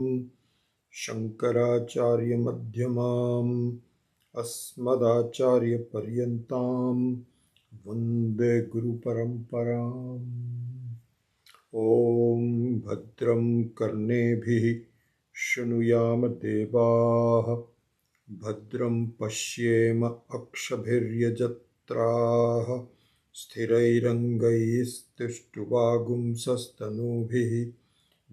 Shankaracharya Madhyamam Asmadacharya Paryantam Vande Guru Paramparam. Om Bhadram Karnebhi Shrunuyama Devaah Bhadram Pashyema Akshabhiryajatraah Sthirairangayistuštuvagumsastanubhi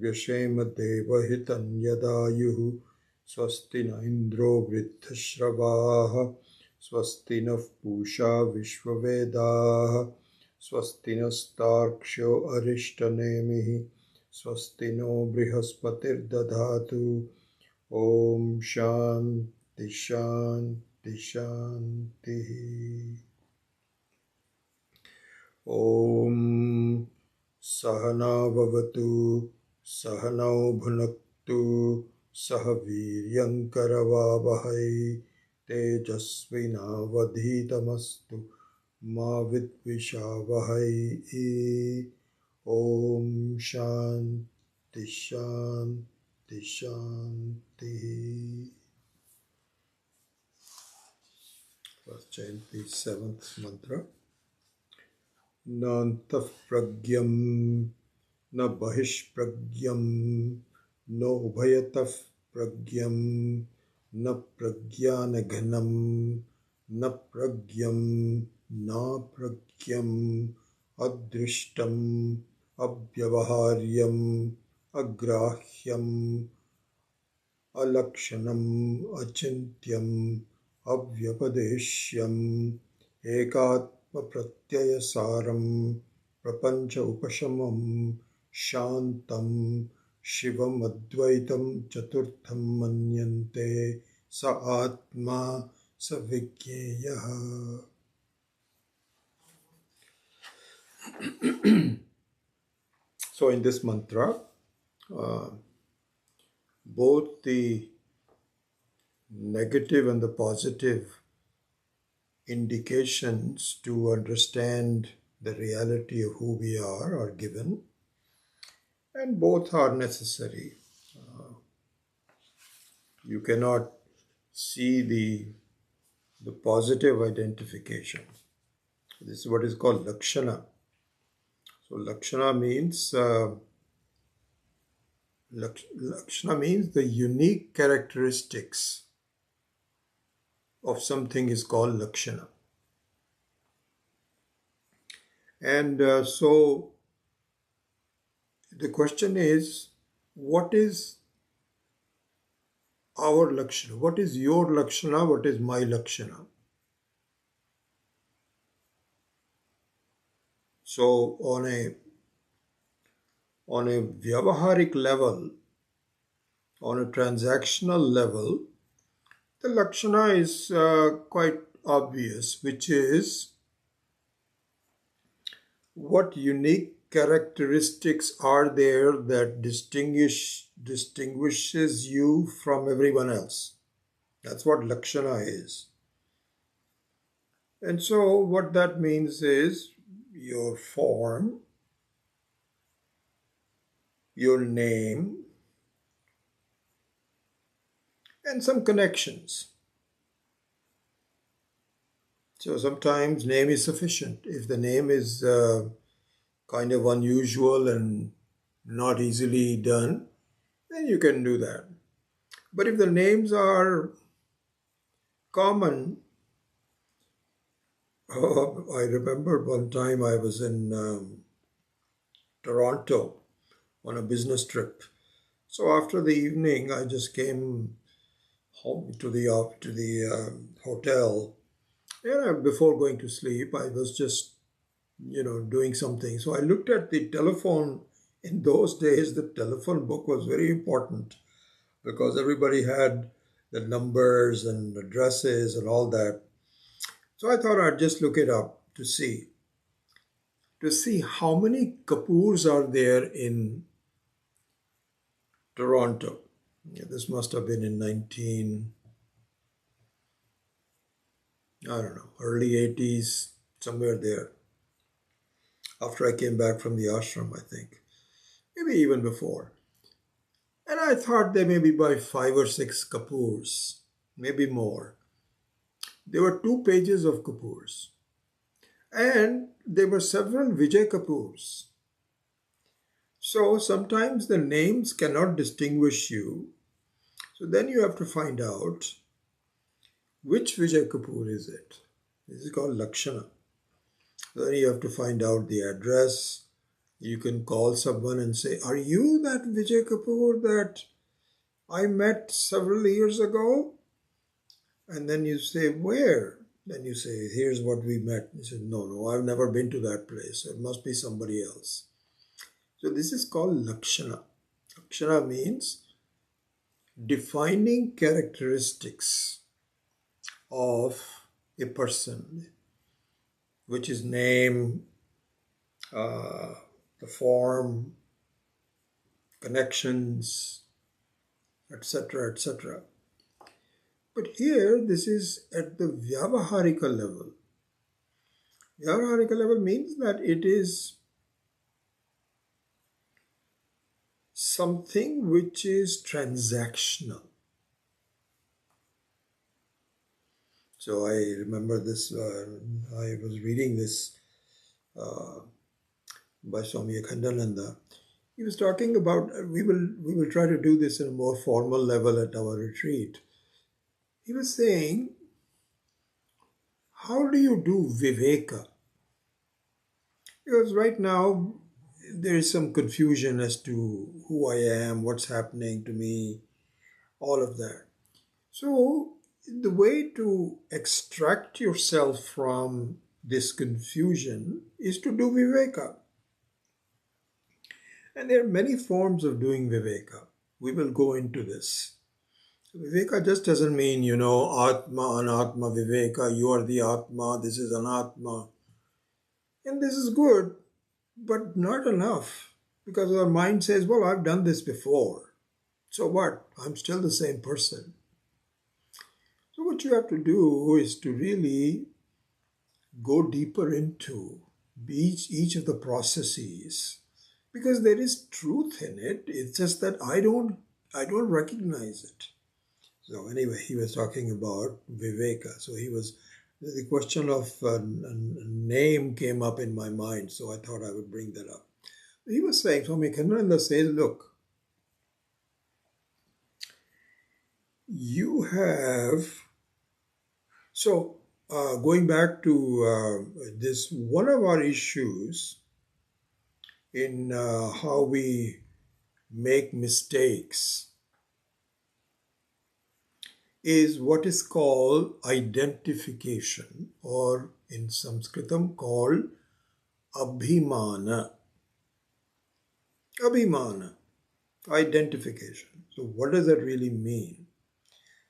Vyashema Devahitam Yadayuh Swasti na Indro Vriddhashravah Swasti na Pusha Vishwavedah Swasti nastarksho Arishtanemihi Swasti no Brihaspatirdadhatu Om Shanti Shanti Shanti. Om Sahana Bhavatu Sahanau Bhunaktu Sahaviryankaravavahai Tejasvinavadhitamastu Ma Vidvishavahai. Om Shanti Shanti Shanti. First chant the seventh mantra. Nantah pragyam na bahishpragyam no ubhayatah pragyam na pragyanaghanam na pragyam na pragyam adrishtam abhyavaharyam agrahyam alakshanam achintyam avyapadeshyam ekat Pratyaya-saram prapancha upashamam shantam shivam advaitam chaturtham manyante sa atma sa vikyeyaha. So in this mantra, both the negative and the positive indications to understand the reality of who we are given, and both are necessary. You cannot see the positive identification. This is what is called lakshana. So lakshana means the unique characteristics of something is called lakshana. And so the question is, what is our lakshana? What is your lakshana? What is my lakshana? So on a vyavaharik level, on a transactional level, the lakshana is quite obvious, which is what unique characteristics are there that distinguishes you from everyone else. That's what lakshana is. And so what that means is your form, your name, and some connections. So sometimes name is sufficient. If the name is kind of unusual and not easily done, then you can do that. But if the names are common, I remember one time I was in Toronto on a business trip. So after the evening, I just came home to the hotel. And before going to sleep, I was just, doing something. So I looked at the telephone. In those days, the telephone book was very important because everybody had the numbers and addresses and all that. So I thought I'd just look it up to see how many Kapoors are there in Toronto. Yeah, this must have been in early 80s, somewhere there. After I came back from the ashram, I think. Maybe even before. And I thought they may be by 5 or 6 Kapoors, maybe more. There were 2 pages of Kapoors. And there were several Vijay Kapoors. So sometimes the names cannot distinguish you. So then you have to find out which Vijay Kapoor is it. This is called Lakshana. Then you have to find out the address. You can call someone and say, "Are you that Vijay Kapoor that I met several years ago?" And then you say, "Where?" Then you say, "Here's what we met." He said, "No, no, I've never been to that place. It must be somebody else." So this is called Lakshana. Lakshana means defining characteristics of a person, which is name, uh, the form, connections, etc., etc. But here, this is at the Vyavaharika level. Vyavaharika level means that it is something which is transactional. So I remember this, I was reading this uh, by Swami Akhandananda. He was talking about, we will try to do this in a more formal level at our retreat. He was saying, how do you do viveka? Because right now there is some confusion as to who I am, what's happening to me, all of that. So the way to extract yourself from this confusion is to do viveka. And there are many forms of doing viveka. We will go into this. Viveka just doesn't mean, Atma, Anatma, Viveka, you are the Atma, this is Anatma. And this is good, but not enough. Because our mind says, well, I've done this before. So what? I'm still the same person. So what you have to do is to really go deeper into each of the processes. Because there is truth in it. It's just that I don't recognize it. So anyway, he was talking about Viveka. So the question of a name came up in my mind, so I thought I would bring that up. He was saying, Swami Khandananda says, look, you have, so going back to this, one of our issues in how we make mistakes is what is called identification, or in Sanskritam called abhimana. Abhimana, identification. So what does that really mean?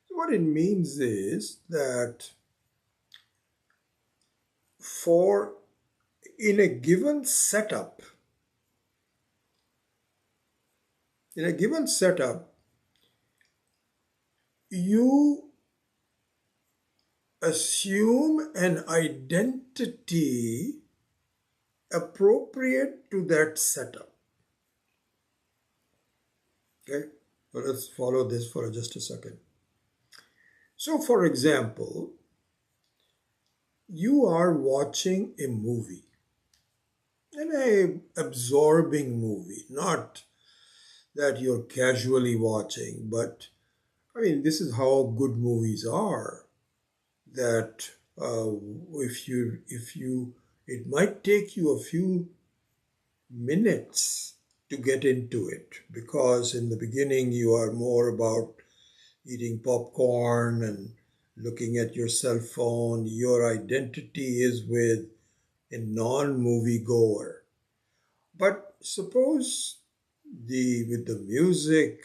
So what it means is that in a given setup, you assume an identity appropriate to that setup. Okay, so let's follow this for just a second. So, for example, you are watching a movie, an absorbing movie, not that you're casually watching, but I mean, this is how good movies are. That it might take you a few minutes to get into it, because in the beginning you are more about eating popcorn and looking at your cell phone. Your identity is with a non-movie goer. But suppose with the music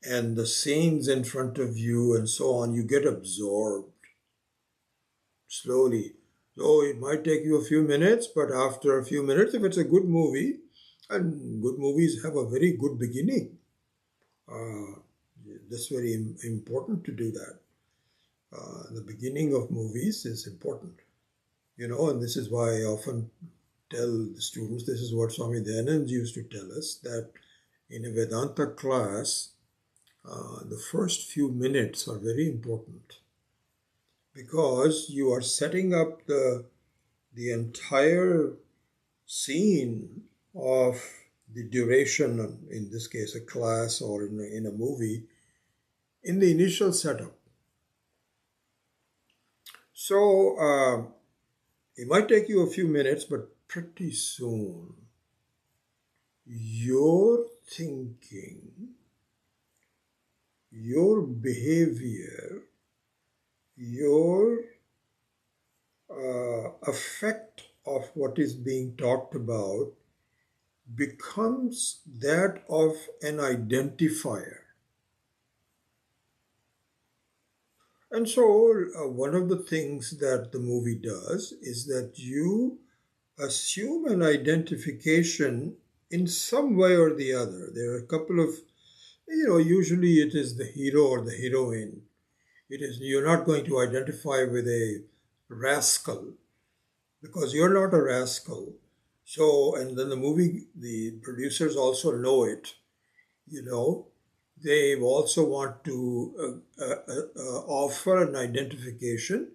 and the scenes in front of you and so on, you get absorbed slowly. So it might take you a few minutes, but after a few minutes, if it's a good movie, and good movies have a very good beginning, that's very important to do that. The beginning of movies is important, and this is why I often tell the students, this is what Swami Dayanand used to tell us, that In a Vedanta class, the first few minutes are very important because you are setting up the entire scene of the duration, in this case, a class or in a movie, in the initial setup. So it might take you a few minutes, but pretty soon your thinking, your behavior, your effect of what is being talked about becomes that of an identifier. And so, one of the things that the movie does is that you assume an identification in some way or the other. There are a couple of, usually it is the hero or the heroine. It is, you're not going to identify with a rascal because you're not a rascal. So, and then the movie, the producers also know it, you know. They also want to offer an identification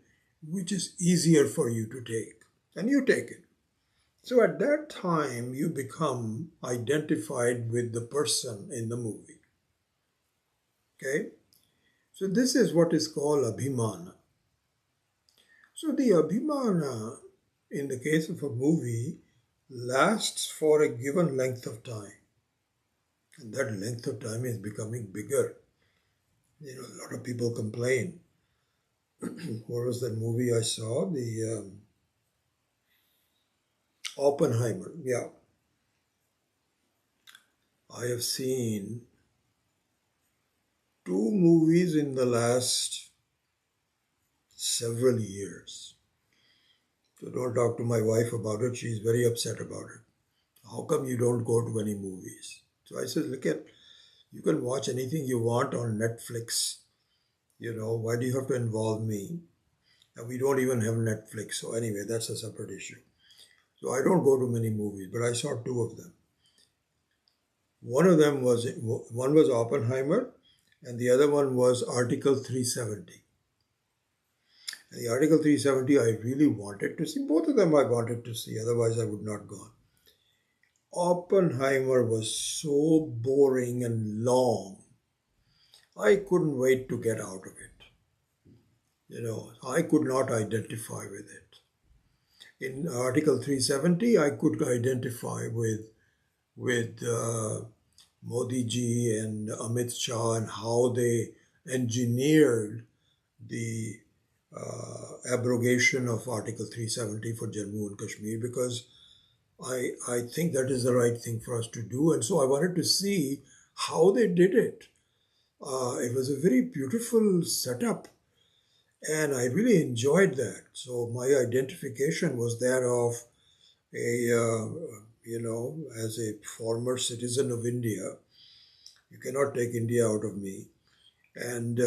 which is easier for you to take, and you take it. So at that time, you become identified with the person in the movie. Okay? So this is what is called abhimana. So the abhimana, in the case of a movie, lasts for a given length of time. And that length of time is becoming bigger. A lot of people complain. What was that movie I saw? The Oppenheimer. Yeah. I have seen two movies in the last several years. So don't talk to my wife about it. She's very upset about it. How come you don't go to any movies? So I said, look at, you can watch anything you want on Netflix. Why do you have to involve me? And we don't even have Netflix. So anyway, that's a separate issue. So I don't go to many movies, but I saw two of them. One was Oppenheimer, and the other one was Article 370. And the Article 370 I really wanted to see. Both of them I wanted to see, otherwise I would not go. Oppenheimer was so boring and long. I couldn't wait to get out of it. I could not identify with it. In Article 370, I could identify with Modi ji and Amit Shah and how they engineered the abrogation of Article 370 for Jammu and Kashmir, because I think that is the right thing for us to do. And so I wanted to see how they did it. It was a very beautiful setup, and I really enjoyed that. So my identification was that of as a former citizen of India. You cannot take India out of me. And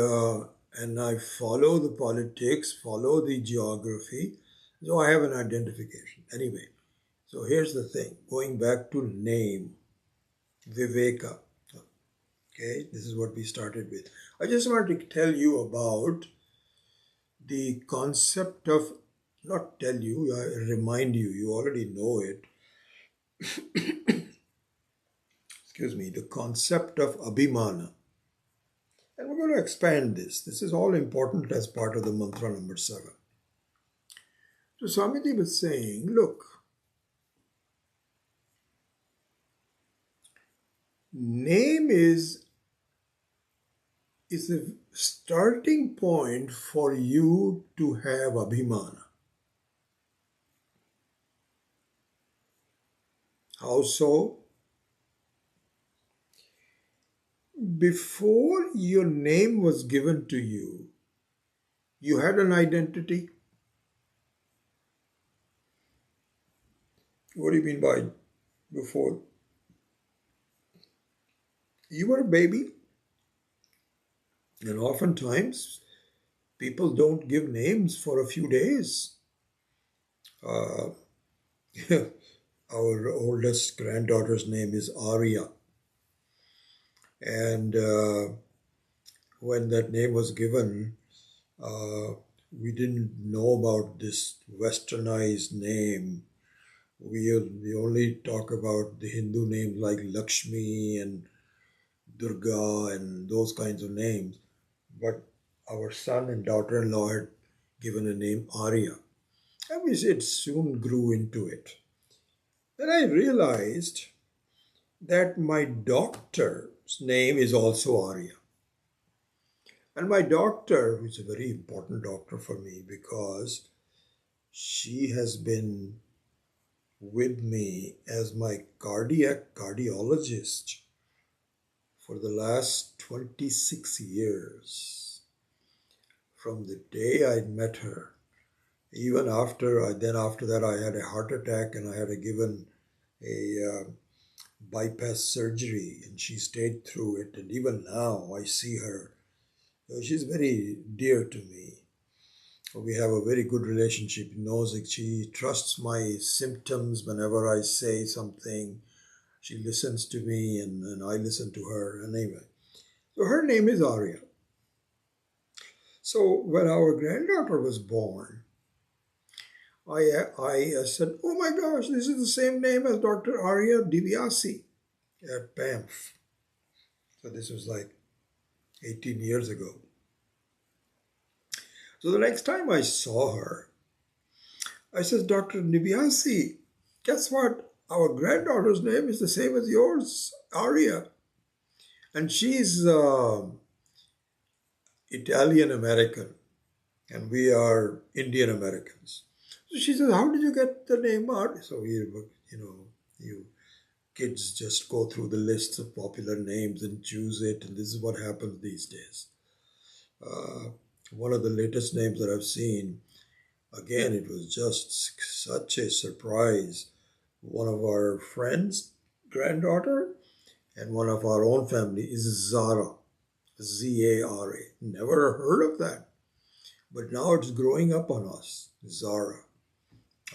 I follow the politics, follow the geography, so I have an identification. Anyway, so here's the thing, going back to name, Viveka. Okay, this is what we started with. I just wanted to tell you about the concept of, not tell you, I remind you, you already know it. Excuse me, the concept of abhimana. And we're going to expand this. This is all important as part of the mantra number 7. So Swamiji was saying, look, name is a starting point for you to have abhimana. How so? Before your name was given to you, you had an identity. What do you mean by before? You were a baby, and oftentimes people don't give names for a few days. Uh, our oldest granddaughter's name is Arya. And when that name was given, uh, we didn't know about this westernized name. We only talk about the Hindu names like Lakshmi and Durga and those kinds of names. But our son and daughter-in-law had given a name Arya. I wish it soon grew into it. Then I realized that my doctor's name is also Arya. And my doctor, who's a very important doctor for me because she has been with me as my cardiologist for the last 26 years. From the day I met her, even after that I had a heart attack and I had given a bypass surgery and she stayed through it. And even now I see her. She's very dear to me. We have a very good relationship. She knows that she trusts my symptoms whenever I say something. She listens to me and I listen to her. Anyway, so her name is Arya. So when our granddaughter was born, I said, oh my gosh, this is the same name as Dr. Arya Divyasi at Banff. So this was like 18 years ago. So the next time I saw her, I said, Dr. Divyasi, guess what? Our granddaughter's name is the same as yours, Arya. And she's Italian American and we are Indian Americans. So she says, how did you get the name Arya? So you kids just go through the lists of popular names and choose it, and this is what happens these days. One of the latest names that I've seen, again, it was just such a surprise. One of our friends' granddaughter and one of our own family is Zara, Zara. Never heard of that. But now it's growing up on us, Zara.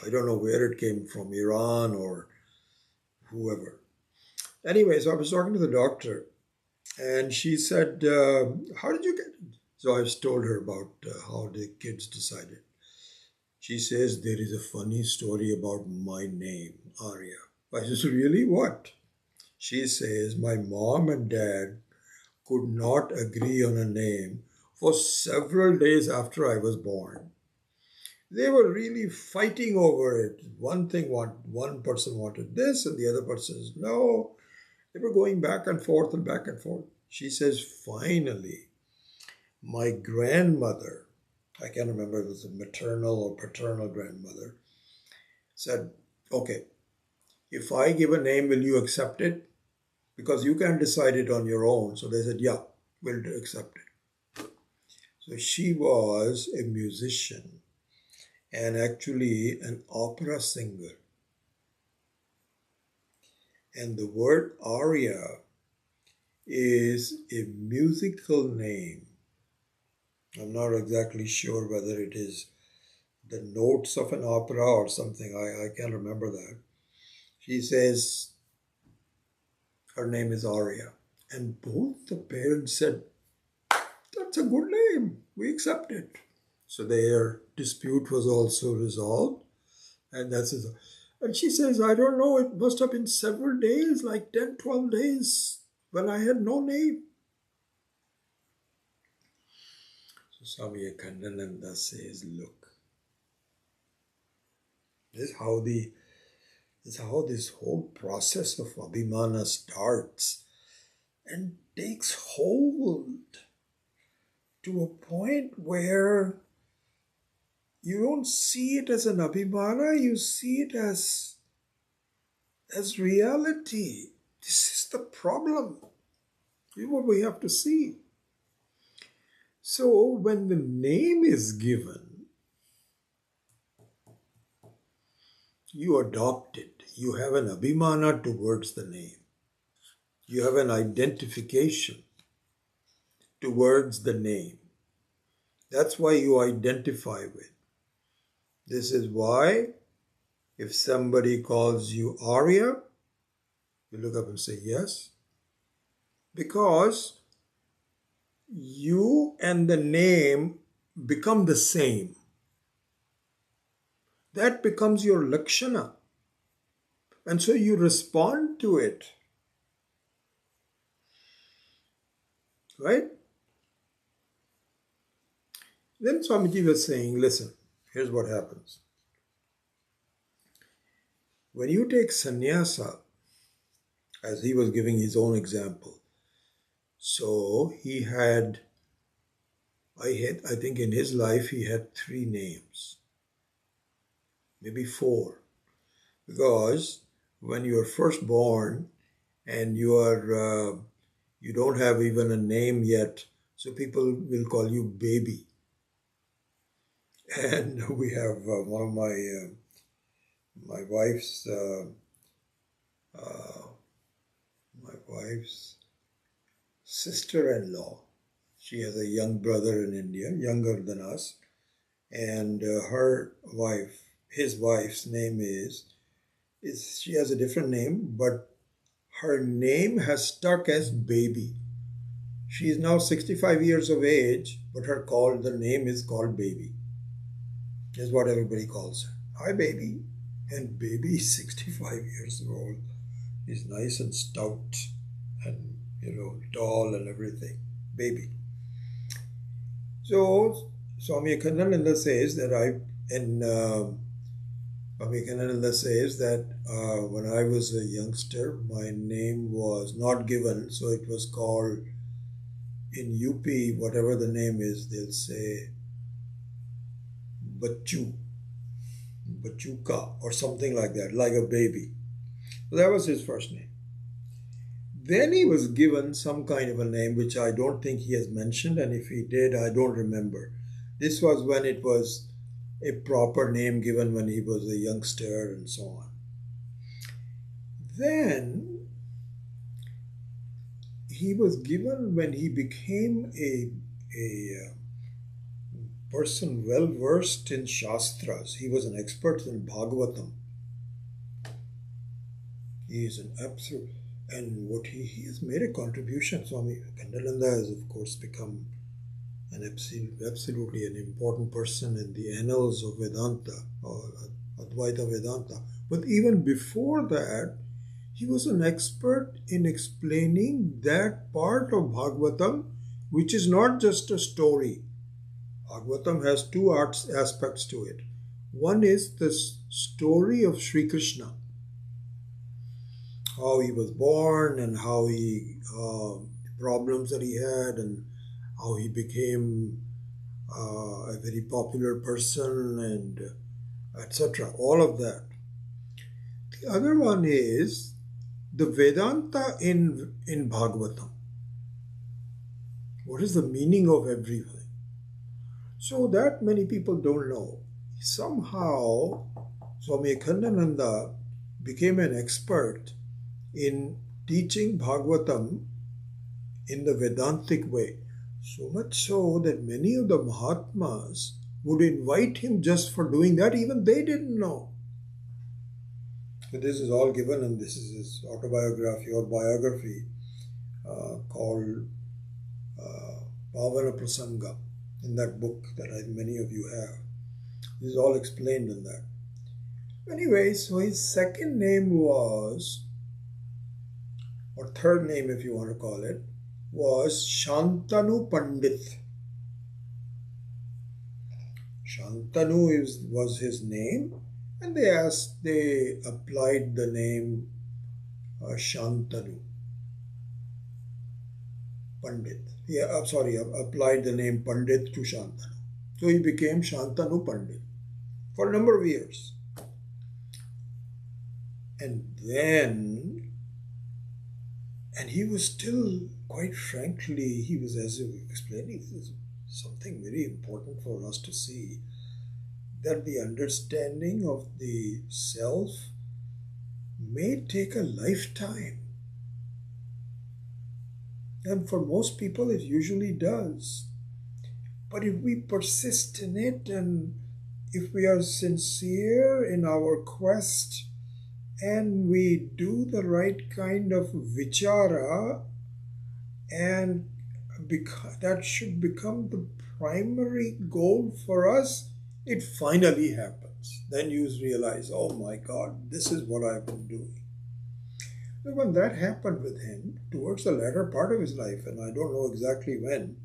I don't know where it came from, Iran or whoever. Anyway, so I was talking to the doctor and she said, how did you get it? So I told her about how the kids decided. She says, there is a funny story about my name, Arya. I said, really? What? She says, my mom and dad could not agree on a name for several days after I was born. They were really fighting over it. One person wanted this and the other person says no. They were going back and forth and back and forth. She says, finally, my grandmother, I can't remember if it was a maternal or paternal grandmother, said, okay, if I give a name, will you accept it? Because you can't decide it on your own. So they said, yeah, we'll accept it. So she was a musician and actually an opera singer. And the word aria is a musical name. I'm not exactly sure whether it is the notes of an opera or something. I can't remember that. She says her name is Aria. And both the parents said, that's a good name. We accept it. So their dispute was also resolved. And that's it. And she says, I don't know, it must have been several days, like 10, 12 days, when I had no name. So Swami Akhandananda says, look, this is how this whole process of Abhimana starts and takes hold to a point where you don't see it as an Abhimana, you see it as reality. This is the problem. This is what we have to see. So when the name is given, you adopt it. You have an Abhimana towards the name. You have an identification towards the name. That's why you identify with. This is why if somebody calls you Arya, you look up and say yes. because you and the name become the same. That becomes your lakshana. And so you respond to it, right? Then Swamiji was saying, listen, here's what happens. When you take sannyasa, as he was giving his own example, so I think in his life he had 3 names, maybe 4. Because when you are first born and you don't have even a name yet, so people will call you baby. And we have one of my wife's uh, my wife's sister-in-law. She has a young brother in India, younger than us, and his wife's name is she has a different name, but her name has stuck as baby. She is now 65 years of age, but the name is called baby. Is what everybody calls her. Hi, baby. And baby is 65 years old. He's nice and stout and, tall and everything. Baby. So, Swami Akhandananda says that when I was a youngster, my name was not given, so it was called, in UP, whatever the name is, they'll say Bachu, Bachuka, or something like that, like a baby. So that was his first name. Then he was given some kind of a name which I don't think he has mentioned, and if he did, I don't remember. This was when it was a proper name given when he was a youngster and so on. Then he was given, when he became a person well versed in Shastras, he was an expert in Bhagavatam. He is an absolute, and what he has made a contribution. Swami Akhandananda has, of course, become absolutely an important person in the annals of Vedanta, or Advaita Vedanta. But even before that, he was an expert in explaining that part of Bhagavatam which is not just a story. Bhagavatam has 2 aspects to it. One is the story of Sri Krishna, how he was born and how problems that he had, and how he became a very popular person, and etc. All of that. The other one is the Vedanta in Bhagavatam. What is the meaning of everything? So that many people don't know. Somehow, Swami Akhandananda became an expert in teaching Bhagavatam in the Vedantic way. So much so that many of the Mahatmas would invite him just for doing that. Even they didn't know. So this is all given, and this is his autobiography or biography called Pavana Prasanga, in that book that many of you have. This is all explained in that. Anyway, so his second name was, or third name if you want to call it, was Shantanu Pandit. Shantanu was his name, and they applied the name Shantanu Pandit. Applied the name Pandit to Shantanu. So he became Shantanu Pandit for a number of years. And he was still, quite frankly, he was, as he was explaining, this is something very important for us to see, that the understanding of the self may take a lifetime. And for most people, it usually does. But if we persist in it, and if we are sincere in our quest, and we do the right kind of vichara, and that should become the primary goal for us. It finally happens. Then you realize, oh my God, this is what I've been doing. But when that happened with him, towards the latter part of his life, and I don't know exactly when,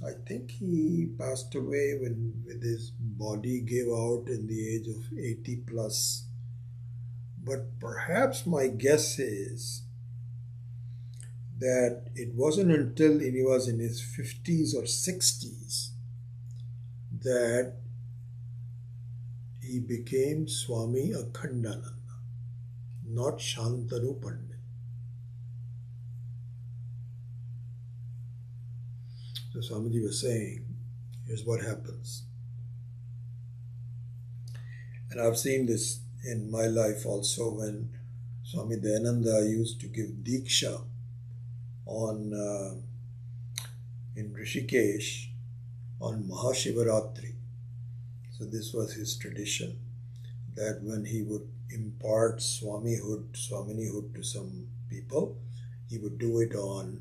I think he passed away when with his body gave out in the age of 80 plus. But perhaps my guess is that it wasn't until he was in his 50s or 60s that he became Swami Akhandananda, not Shantanu Pandit. So Swamiji was saying, here's what happens. And I've seen this in my life also when Swami Dayananda used to give Diksha on in Rishikesh on Mahashivaratri. So this was his tradition, that when he would impart Swaminihood to some people, he would do it on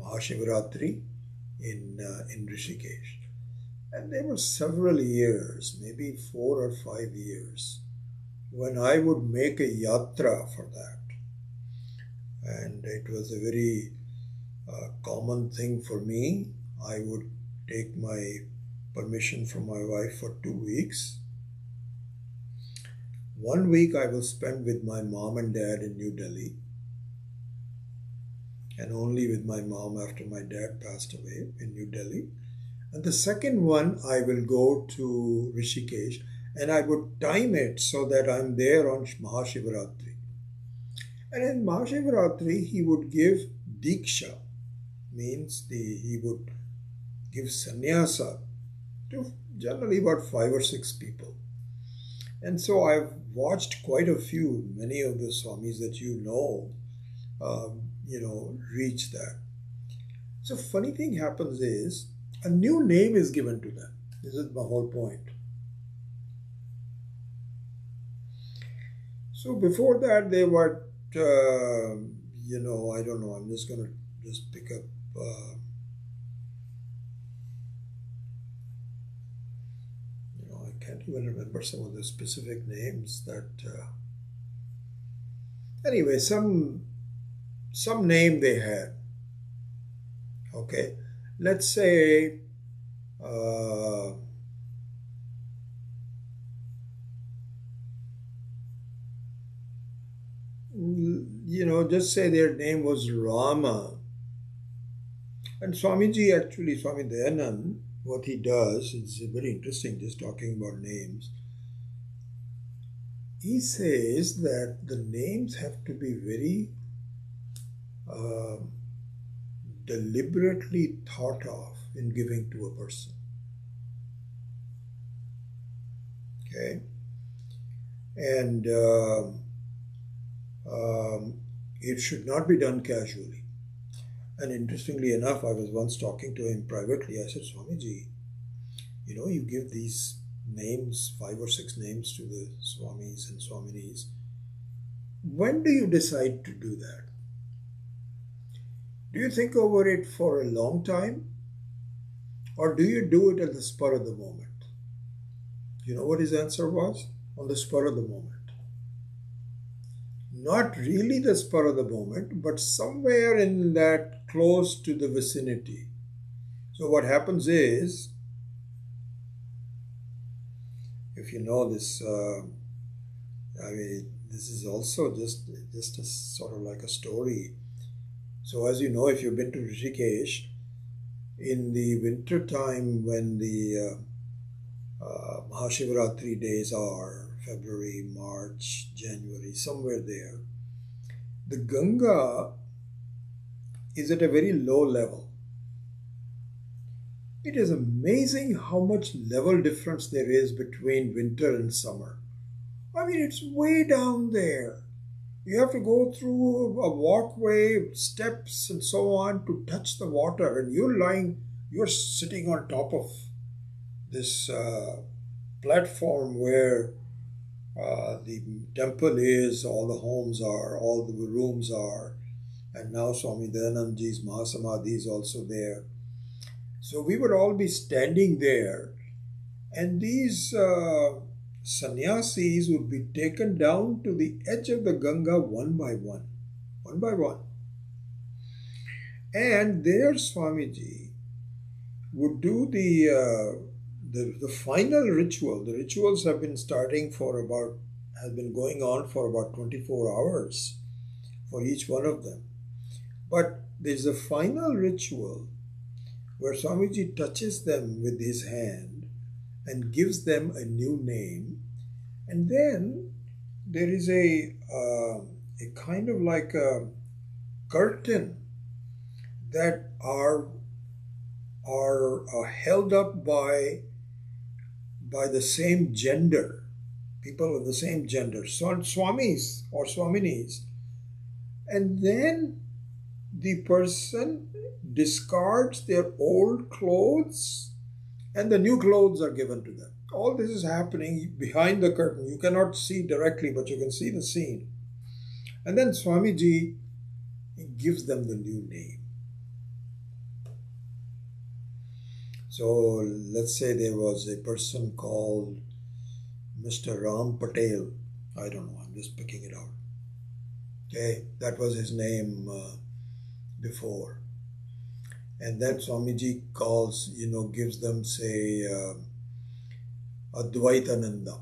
Mahashivaratri in Rishikesh. And there were several years, maybe 4 or 5 years, when I would make a yatra for that. And it was a very common thing for me. I would take my permission from my wife for 2 weeks. 1 week I will spend with my mom and dad in New Delhi, and only with my mom after my dad passed away in New Delhi. And the second one, I will go to Rishikesh, and I would time it so that I'm there on Mahashivaratri. And in Mahashivaratri, he would give Diksha, means he would give sannyasa to generally about 5 or 6 people. And so I've watched quite a few, many of the Swamis that reach that. So funny thing happens is, a new name is given to them. This is my whole point. So before that, they were, I don't know, I'm just going to just pick up, I can't even remember some of the specific names that, anyway, some name they had. Okay. Let's say, just say their name was Rama. And Swamiji, actually, Swami Dayanand, what he does is very interesting, just talking about names. He says that the names have to be very deliberately thought of in giving to a person. Okay? And it should not be done casually. And interestingly enough, I was once talking to him privately. I said, Swamiji, you give these names, 5 or 6 names to the Swamis and Swaminis. When do you decide to do that? Do you think over it for a long time? Or do you do it at the spur of the moment? You know what his answer was? On the spur of the moment. Not really the spur of the moment, but somewhere in that close to the vicinity. So what happens is, if you know this, this is also just a sort of like a story. So as you know, if you've been to Rishikesh, in the winter time when the Mahashivaratri days are, February, March, January, somewhere there, the Ganga is at a very low level. It is amazing how much level difference there is between winter and summer. I mean, it's way down there. You have to go through a walkway, steps and so on to touch the water, and you're sitting on top of this platform where The temple is, all the homes are, all the rooms are, and now Swami Dayanandaji's Mahasamadhi is also there. So we would all be standing there, and these sannyasis would be taken down to the edge of the Ganga one by one, one by one. And there Swamiji would do the final ritual. The rituals have been has been going on for about 24 hours for each one of them. But there's a final ritual where Swamiji touches them with his hand and gives them a new name. And then there is a kind of like a curtain that are held up by the same gender, people of the same gender, so swamis or swaminis. And then the person discards their old clothes and the new clothes are given to them. All this is happening behind the curtain. You cannot see directly, but you can see the scene. And then Swamiji gives them the new name. So let's say there was a person called Mr. Ram Patel. I don't know, I'm just picking it out. Okay, that was his name before. And then Swamiji calls, gives them, say, Advaitananda.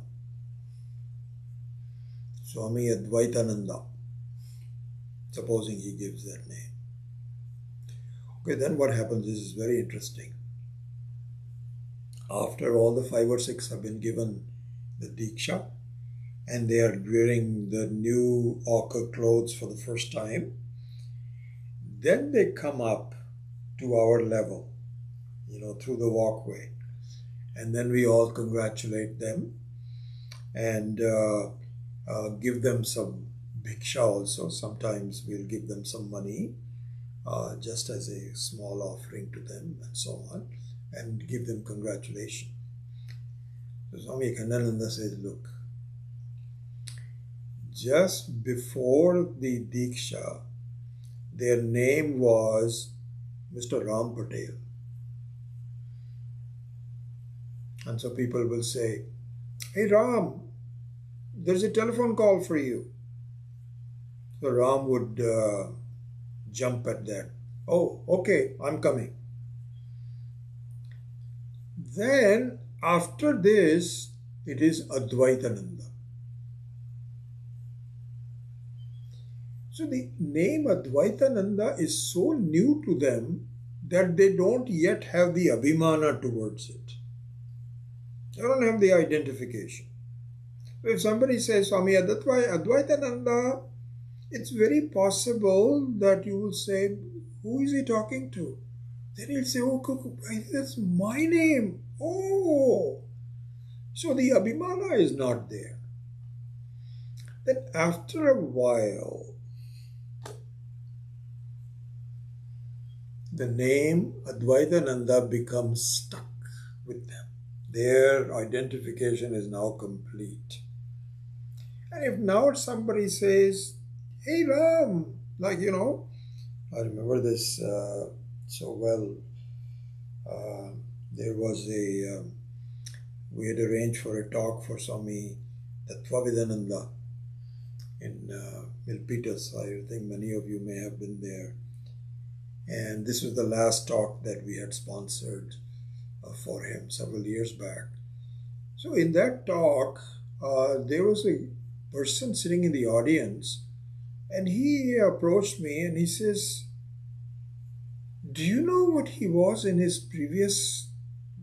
Swami Advaitananda. Supposing he gives that name. Okay, then what happens is very interesting. After all the 5 or 6 have been given the Diksha and they are wearing the new ochre clothes for the first time, then they come up to our level, through the walkway. And then we all congratulate them and give them some bhiksha also. Sometimes we'll give them some money just as a small offering to them and so on, and give them congratulations. So Swami Akhandananda says, look, just before the Diksha, their name was Mr. Ram Patel. And so people will say, hey Ram, there's a telephone call for you. So Ram would jump at that. Oh, okay, I'm coming. Then after this, it is Advaitananda. So the name Advaitananda is so new to them that they don't yet have the abhimana towards it. They don't have the identification. If somebody says Swami Advaitananda, it's very possible that you will say, who is he talking to? Then he'll say, oh, that's my name. Oh, so the abhimana is not there. Then after a while, the name Advaitananda becomes stuck with them. Their identification is now complete. And if now somebody says, hey Ram, I remember this so well. There was we had arranged for a talk for Swami Tattvavidananda in Milpitas. I think many of you may have been there. And this was the last talk that we had sponsored for him several years back. So in that talk, there was a person sitting in the audience, and he approached me and he says, do you know what he was in his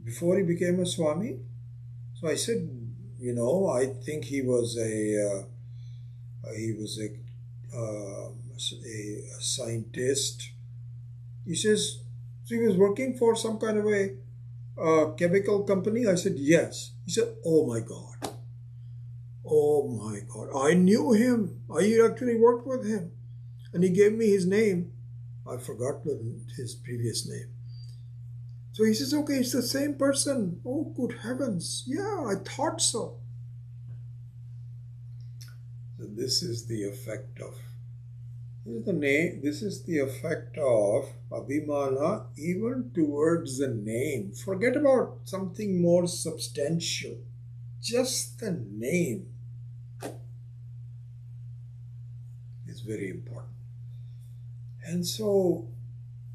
before he became a Swami? So I said, I think he was a scientist. He says, so he was working for some kind of a chemical company? I said, yes. He said, oh my God. Oh my God. I knew him. I actually worked with him. And he gave me his name. I forgot his previous name. So he says, okay, it's the same person. Oh, good heavens. Yeah, I thought so. this is the effect of this is the name. This is the effect of abhimana even towards the name. Forget about something more substantial. Just the name is very important. And so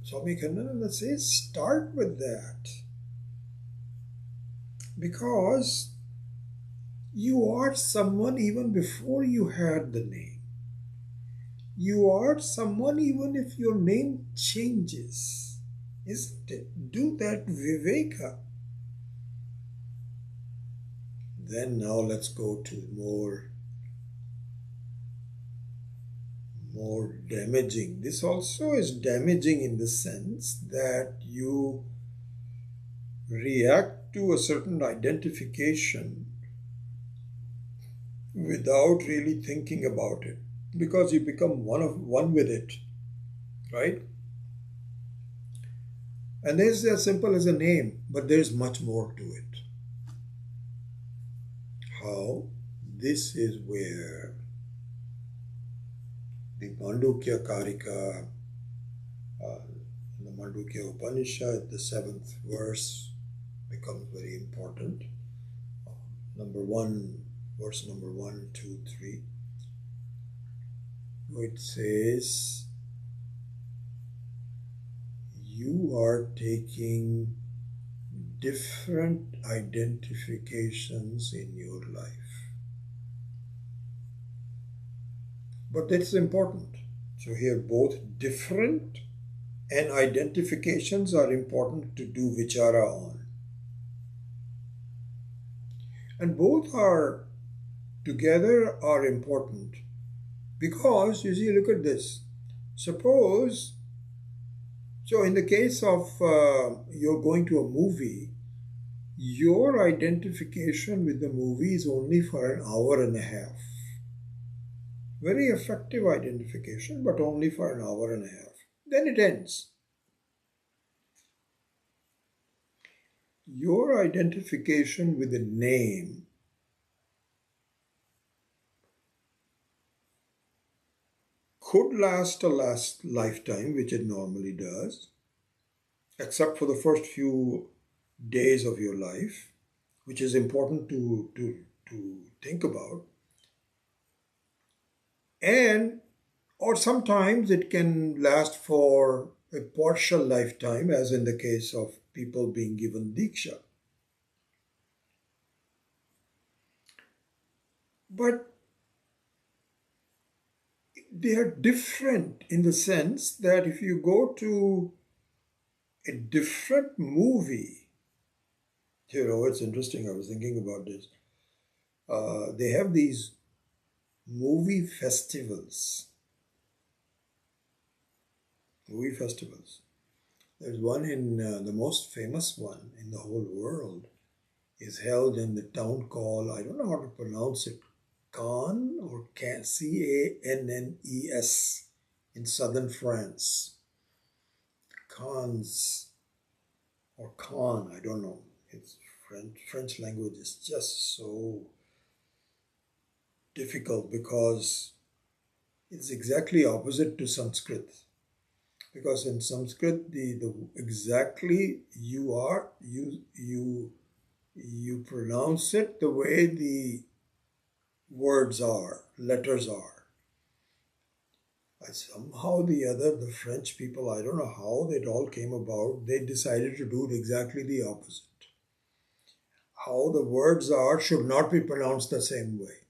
Swami Kandananda says, start with that. Because you are someone even before you had the name. You are someone even if your name changes. Isn't it? Do that viveka. Then now let's go to more damaging. This also is damaging in the sense that you react to a certain identification without really thinking about it, because you become one with it, right? And it's as simple as a name, but there's much more to it. How? This is where the Mandukya Karika, in the Mandukya Upanishad, the 7th verse becomes very important. Verse number 1, 2, 3. It says, you are taking different identifications in your life. But that's important. So here both different and identifications are important to do vichara on. And both are together are important because, you see, look at this. Suppose, so in the case of you're going to a movie, your identification with the movie is only for an hour and a half. Very effective identification, but only for an hour and a half. Then it ends. Your identification with the name could last a lifetime, which it normally does, except for the first few days of your life, which is important to think about. And or sometimes it can last for a partial lifetime, as in the case of people being given diksha. But they are different in the sense that if you go to a different movie, it's interesting, I was thinking about this. They have these movie festivals. There's one in, the most famous one in the whole world is held in the town called, I don't know how to pronounce it, Cannes or Cannes in southern France. Cannes or Cannes, I don't know. It's French language is just so difficult because it's exactly opposite to Sanskrit. Because in Sanskrit, the exactly you pronounce it the way the words are, letters are. Somehow the French people, I don't know how it all came about, they decided to do it exactly the opposite. How the words are should not be pronounced the same way.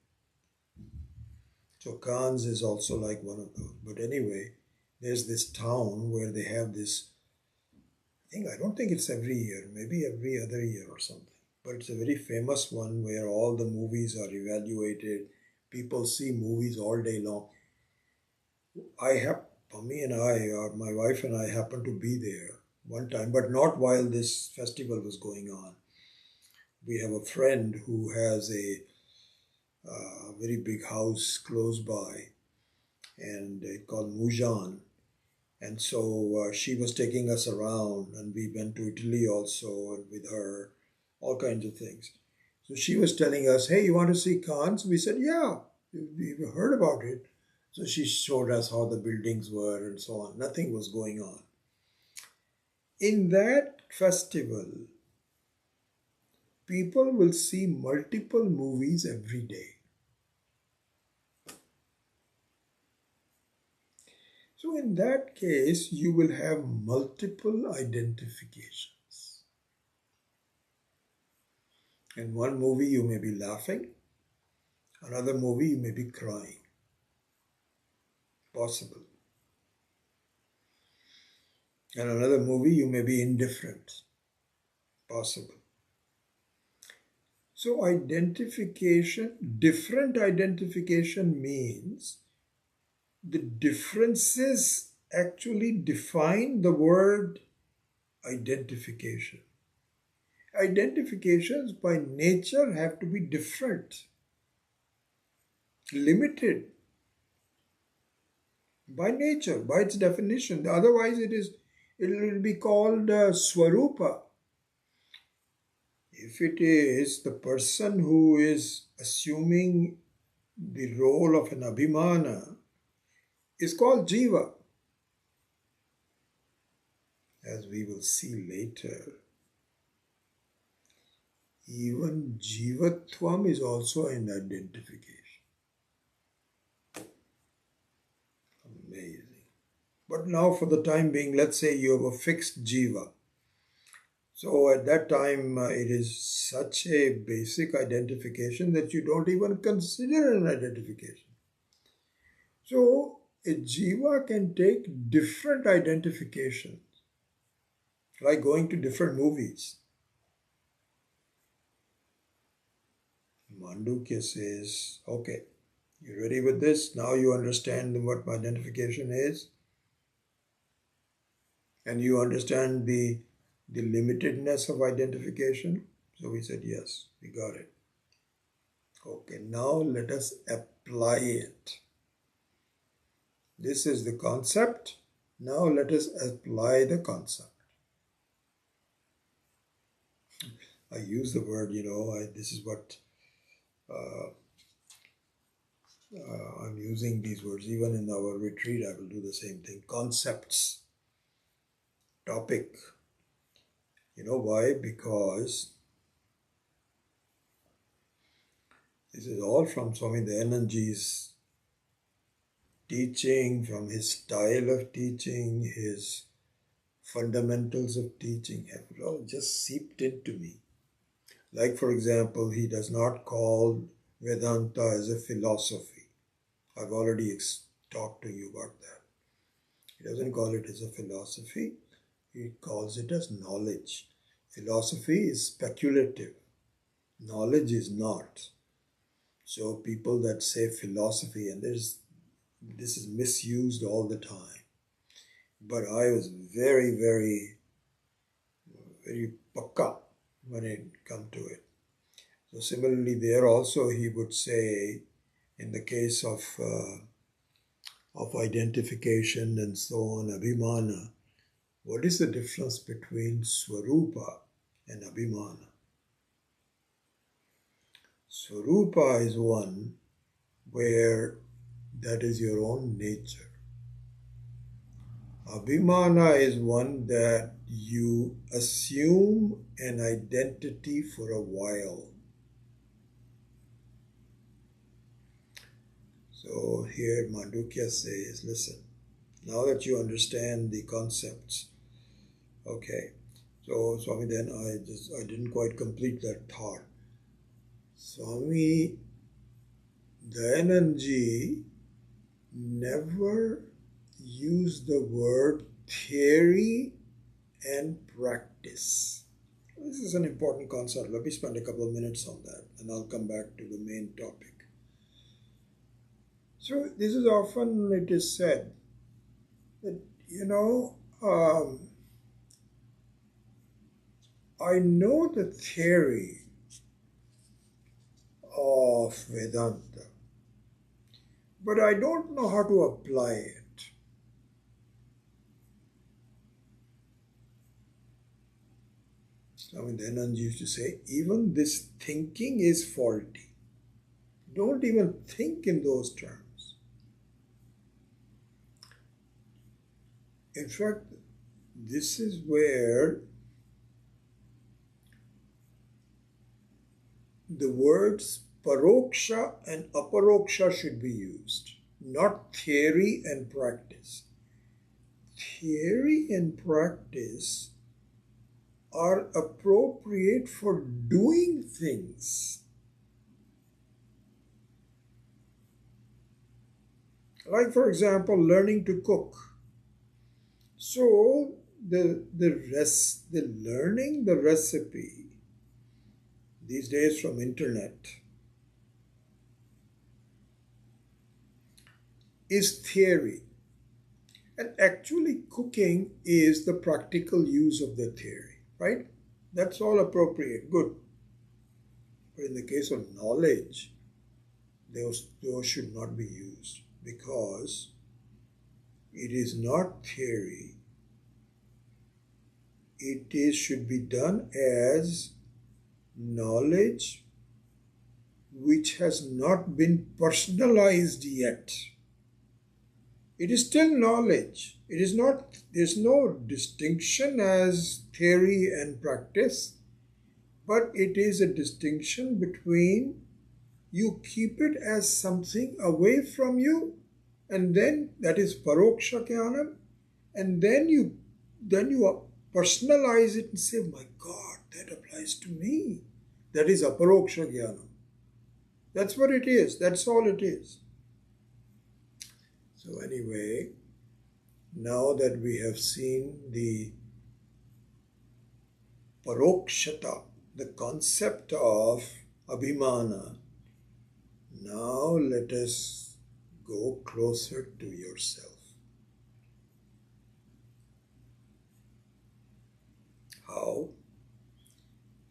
So Cannes is also like one of those. But anyway, there's this town where they have this, I don't think it's every year, maybe every other year or something. But it's a very famous one where all the movies are evaluated. People see movies all day long. My wife and I happened to be there one time, but not while this festival was going on. We have a friend who has a very big house close by, and it's called Mujan. And so she was taking us around, and we went to Italy also with her, all kinds of things. So she was telling us, hey, you want to see Cannes? We said, yeah, We heard about it. So she showed us how the buildings were and so on. Nothing was going on. In that festival, people will see multiple movies every day. So in that case, you will have multiple identifications. In one movie, you may be laughing. Another movie, you may be crying. Possible. In another movie, you may be indifferent. Possible. So different identification means the differences actually define the word identification. Identifications by nature have to be different, limited by nature, by its definition. Otherwise, it will be called swarupa. If it is the person who is assuming the role of an abhimana, is called jiva. As we will see later, even jivatvam is also an identification. Amazing. But now for the time being, let's say you have a fixed jiva. So at that time, it is such a basic identification that you don't even consider an identification. So a jiva can take different identifications, like going to different movies. Mandukya says, okay, you ready with this? Now you understand what identification is? And you understand the limitedness of identification? So we said, yes, we got it. Okay, now let us apply it. This is the concept. Now let us apply the concept. I use the word, this is what I'm using these words. Even in our retreat, I will do the same thing. Concepts. Topic. You know why? Because this is all from Swami Dayananji's teaching, from his style of teaching, his fundamentals of teaching have all just seeped into me. Like, for example, he does not call Vedanta as a philosophy. I've already talked to you about that. He doesn't call it as a philosophy. He calls it as knowledge. Philosophy is speculative. Knowledge is not. So people that say philosophy, and this is misused all the time. But I was very, very, very pakka when it come to it. So similarly, there also he would say, in the case of identification and so on, abhimana, what is the difference between swarupa and abhimana? Swarupa is one where that is your own nature. Abhimana is one that you assume an identity for a while. So here Mandukya says, listen, now that you understand the concepts, okay, so Swami, then I didn't quite complete that thought. Swami Dayananji never used the word theory and practice. This is an important concept. Let me spend a couple of minutes on that and I'll come back to the main topic. So this is often it is said that, I know the theory of Vedanta, but I don't know how to apply it. Swami Dayananda used to say, even this thinking is faulty. Don't even think in those terms. In fact, this is where the words paroksha and aparoksha should be used, not theory and practice. Theory and practice are appropriate for doing things. Like, for example, learning to cook. So the learning the recipe these days from internet is theory, and actually cooking is the practical use of the theory, right? That's all appropriate, good. But in the case of knowledge, those should not be used, because it is not theory. Should be done as knowledge which has not been personalized yet. It is still knowledge. It is not, there's no distinction as theory and practice, but it is a distinction between you keep it as something away from you, and then that is paroksha jnanam, and then you personalize it and say, my God, that applies to me. That is aparoksha jnanam. That's what it is. That's all it is. So anyway, now that we have seen the parokshata, the concept of abhimana, now let us go closer to yourself. How?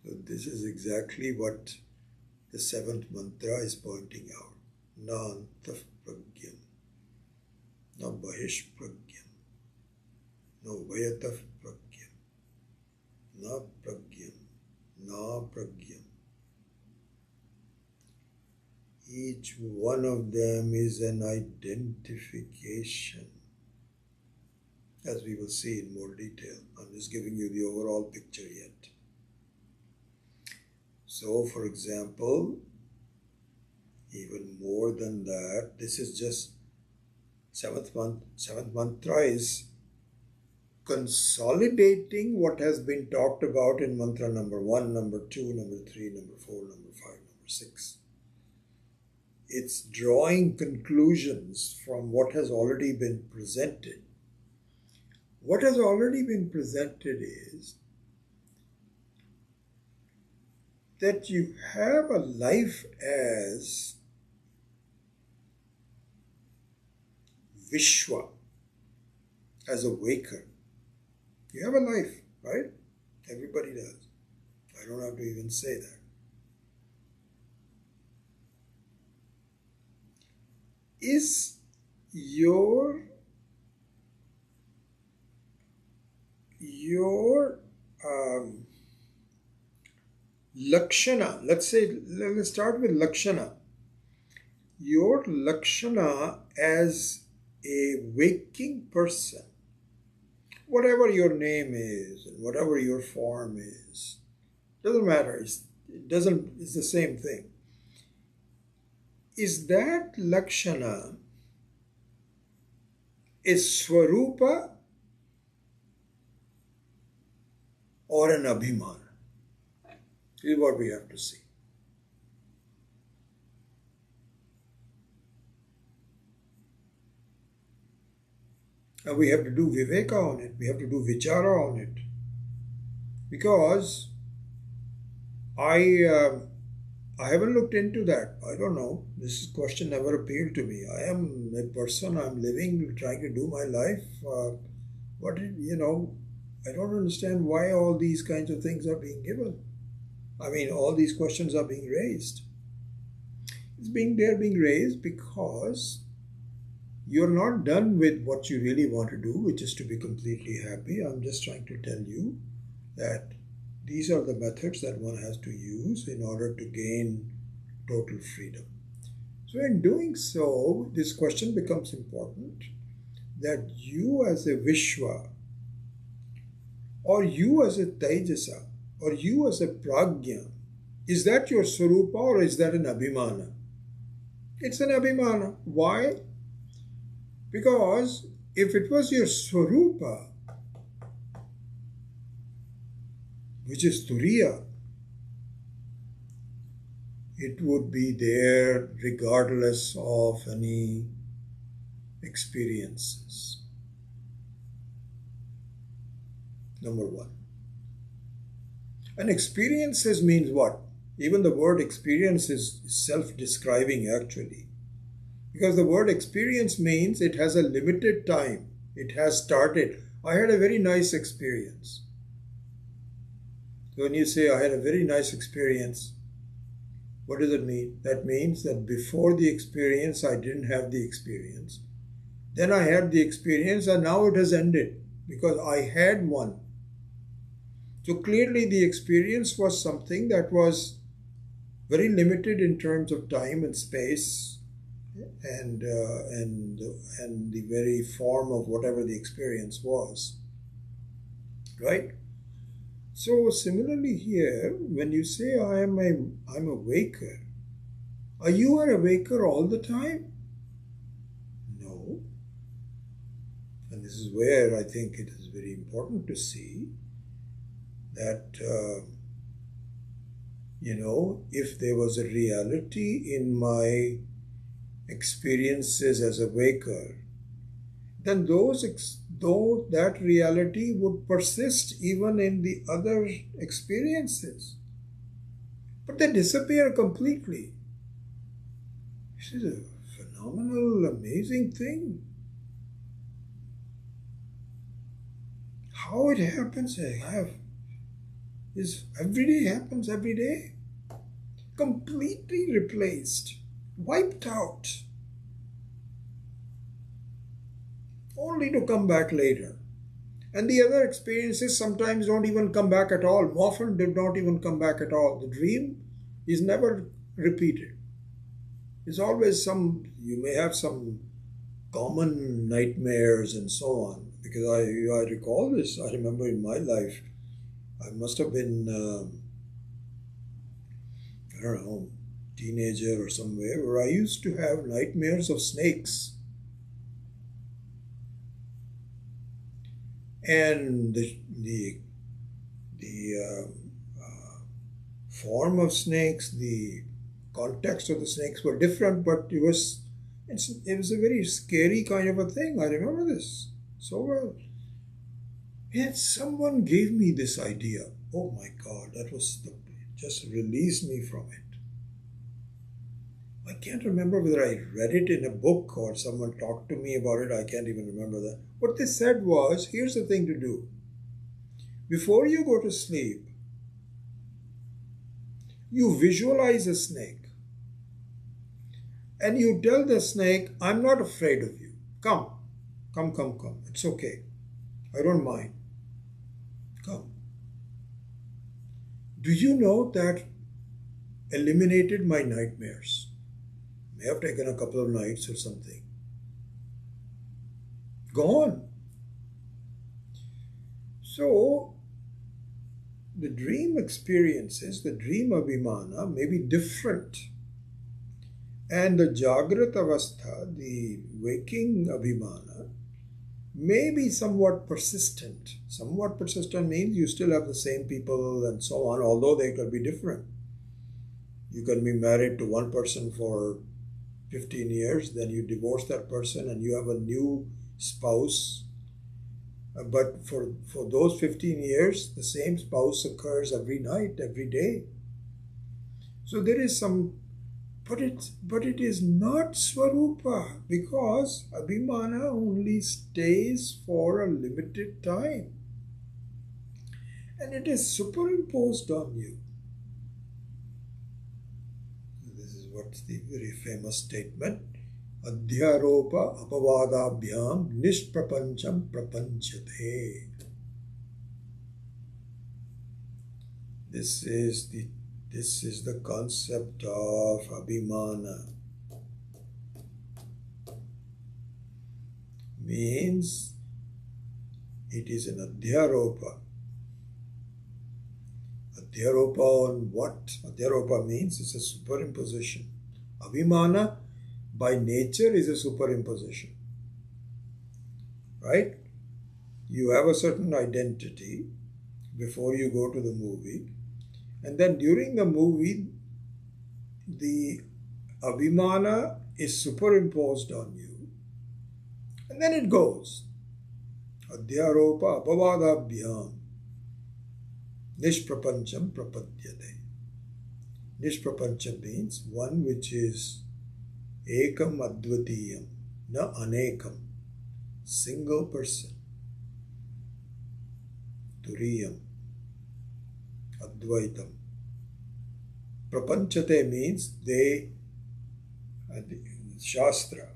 So this is exactly what the seventh mantra is pointing out. Na antah pragyam, na bahish pragyam, na vayatah pragyam, na pragyam, na pragyam. Each one of them is an identification, as we will see in more detail. I'm just giving you the overall picture yet. So, for example, even more than that, this is just seventh mantra is consolidating what has been talked about in mantra number 1, number 2, number 3, number 4, number 5, number 6. It's drawing conclusions from what has already been presented. What has already been presented is that you have a life as Vishwa, as a waker. You have a life, right? Everybody does. I don't have to even say that. Is your lakshana, let's start with lakshana. Your lakshana as a waking person, whatever your name is and whatever your form is, doesn't matter. It's the same thing. Is that lakshana a swarupa or an abhimana? This is what we have to see. And we have to do viveka on it. We have to do vichara on it. Because I haven't looked into that. I don't know. This question never appealed to me. I am a person. I'm living, trying to do my life. I don't understand why all these kinds of things are being given. I mean, all these questions are being raised. They're being raised because you're not done with what you really want to do, which is to be completely happy. I'm just trying to tell you that these are the methods that one has to use in order to gain total freedom. So in doing so, this question becomes important, that you as a Vishwa, or you as a Tejasa, or you as a Pragya, is that your Swarupa or is that an Abhimana? It's an Abhimana. Why? Because if it was your Swarupa, which is Turiya, it would be there regardless of any experiences. Number one. And experiences means what? Even the word experience is self-describing actually. Because the word experience means it has a limited time. It has started. I had a very nice experience. So when you say I had a very nice experience, what does it mean? That means that before the experience, I didn't have the experience. Then I had the experience and now it has ended because I had one. So clearly the experience was something that was very limited in terms of time and space and the very form of whatever the experience was. Right? So similarly here, when you say I'm a waker, are you a waker all the time? No. And this is where I think it is very important to see that, if there was a reality in my experiences as a waker, then that reality would persist even in the other experiences. But they disappear completely. This is a phenomenal, amazing thing. How it happens, every day happens every day. Completely replaced, wiped out, only to come back later. And the other experiences sometimes don't even come back at all. Often did not even come back at all. The dream is never repeated. It's always you may have some common nightmares and so on. Because I recall this, I remember in my life, I must have been, I don't know, teenager or somewhere, where I used to have nightmares of snakes. And the form of snakes, the context of the snakes were different, but it was a very scary kind of a thing. I remember this so well. And someone gave me this idea. Oh my God, just released me from it. I can't remember whether I read it in a book or someone talked to me about it. I can't even remember that. What they said was, here's the thing to do. Before you go to sleep, you visualize a snake. And you tell the snake, I'm not afraid of you. Come. It's okay. I don't mind. Come. Do you know that eliminated my nightmares? May have taken a couple of nights or something. Gone. So, the dream experiences, the dream abhimana may be different. And the Jagrat Avastha, the waking abhimana, may be somewhat persistent. Somewhat persistent means you still have the same people and so on, although they could be different. You can be married to one person for 15 years, then you divorce that person and you have a new spouse. But for those 15 years, the same spouse occurs every night, every day. So there is some, but it is not Swarupa, because Abhimana only stays for a limited time. And it is superimposed on you. This is what's the very famous statement. Adhyaropa apavadabhyam nishprapancham prapanchate. This is the concept of Abhimana. means it is an adhyaropa. Adhyaropa on what? Adhyaropa means it's a superimposition. Abhimana by nature is a superimposition. Right? You have a certain identity before you go to the movie, and then during the movie, the abhimana is superimposed on you, and then it goes. Adhyaropa apavadabhyam nishprapancham prapadyate. Nishprapancham means one which is ekam advatiyam, na anekam, single person. Turiyam, Advaitam. Prapanchate means they, Shastra,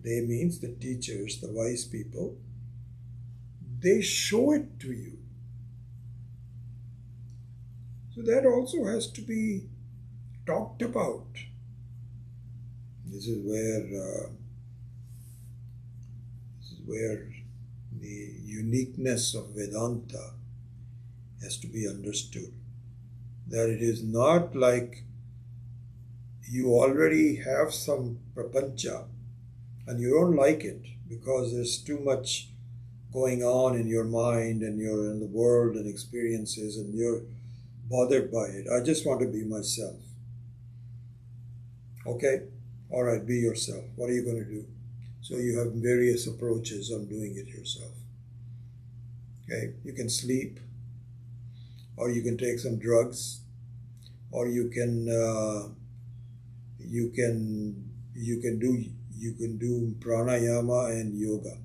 they means the teachers, the wise people, they show it to you. So that also has to be talked about. This is where the uniqueness of Vedanta has to be understood. That it is not like you already have some prapancha and you don't like it because there's too much going on in your mind and you're in the world and experiences and you're bothered by it. I just want to be myself. Okay? All right, be yourself. What are you going to do? So you have various approaches on doing it yourself. Okay? You can sleep, or you can take some drugs, or you can do pranayama and yoga.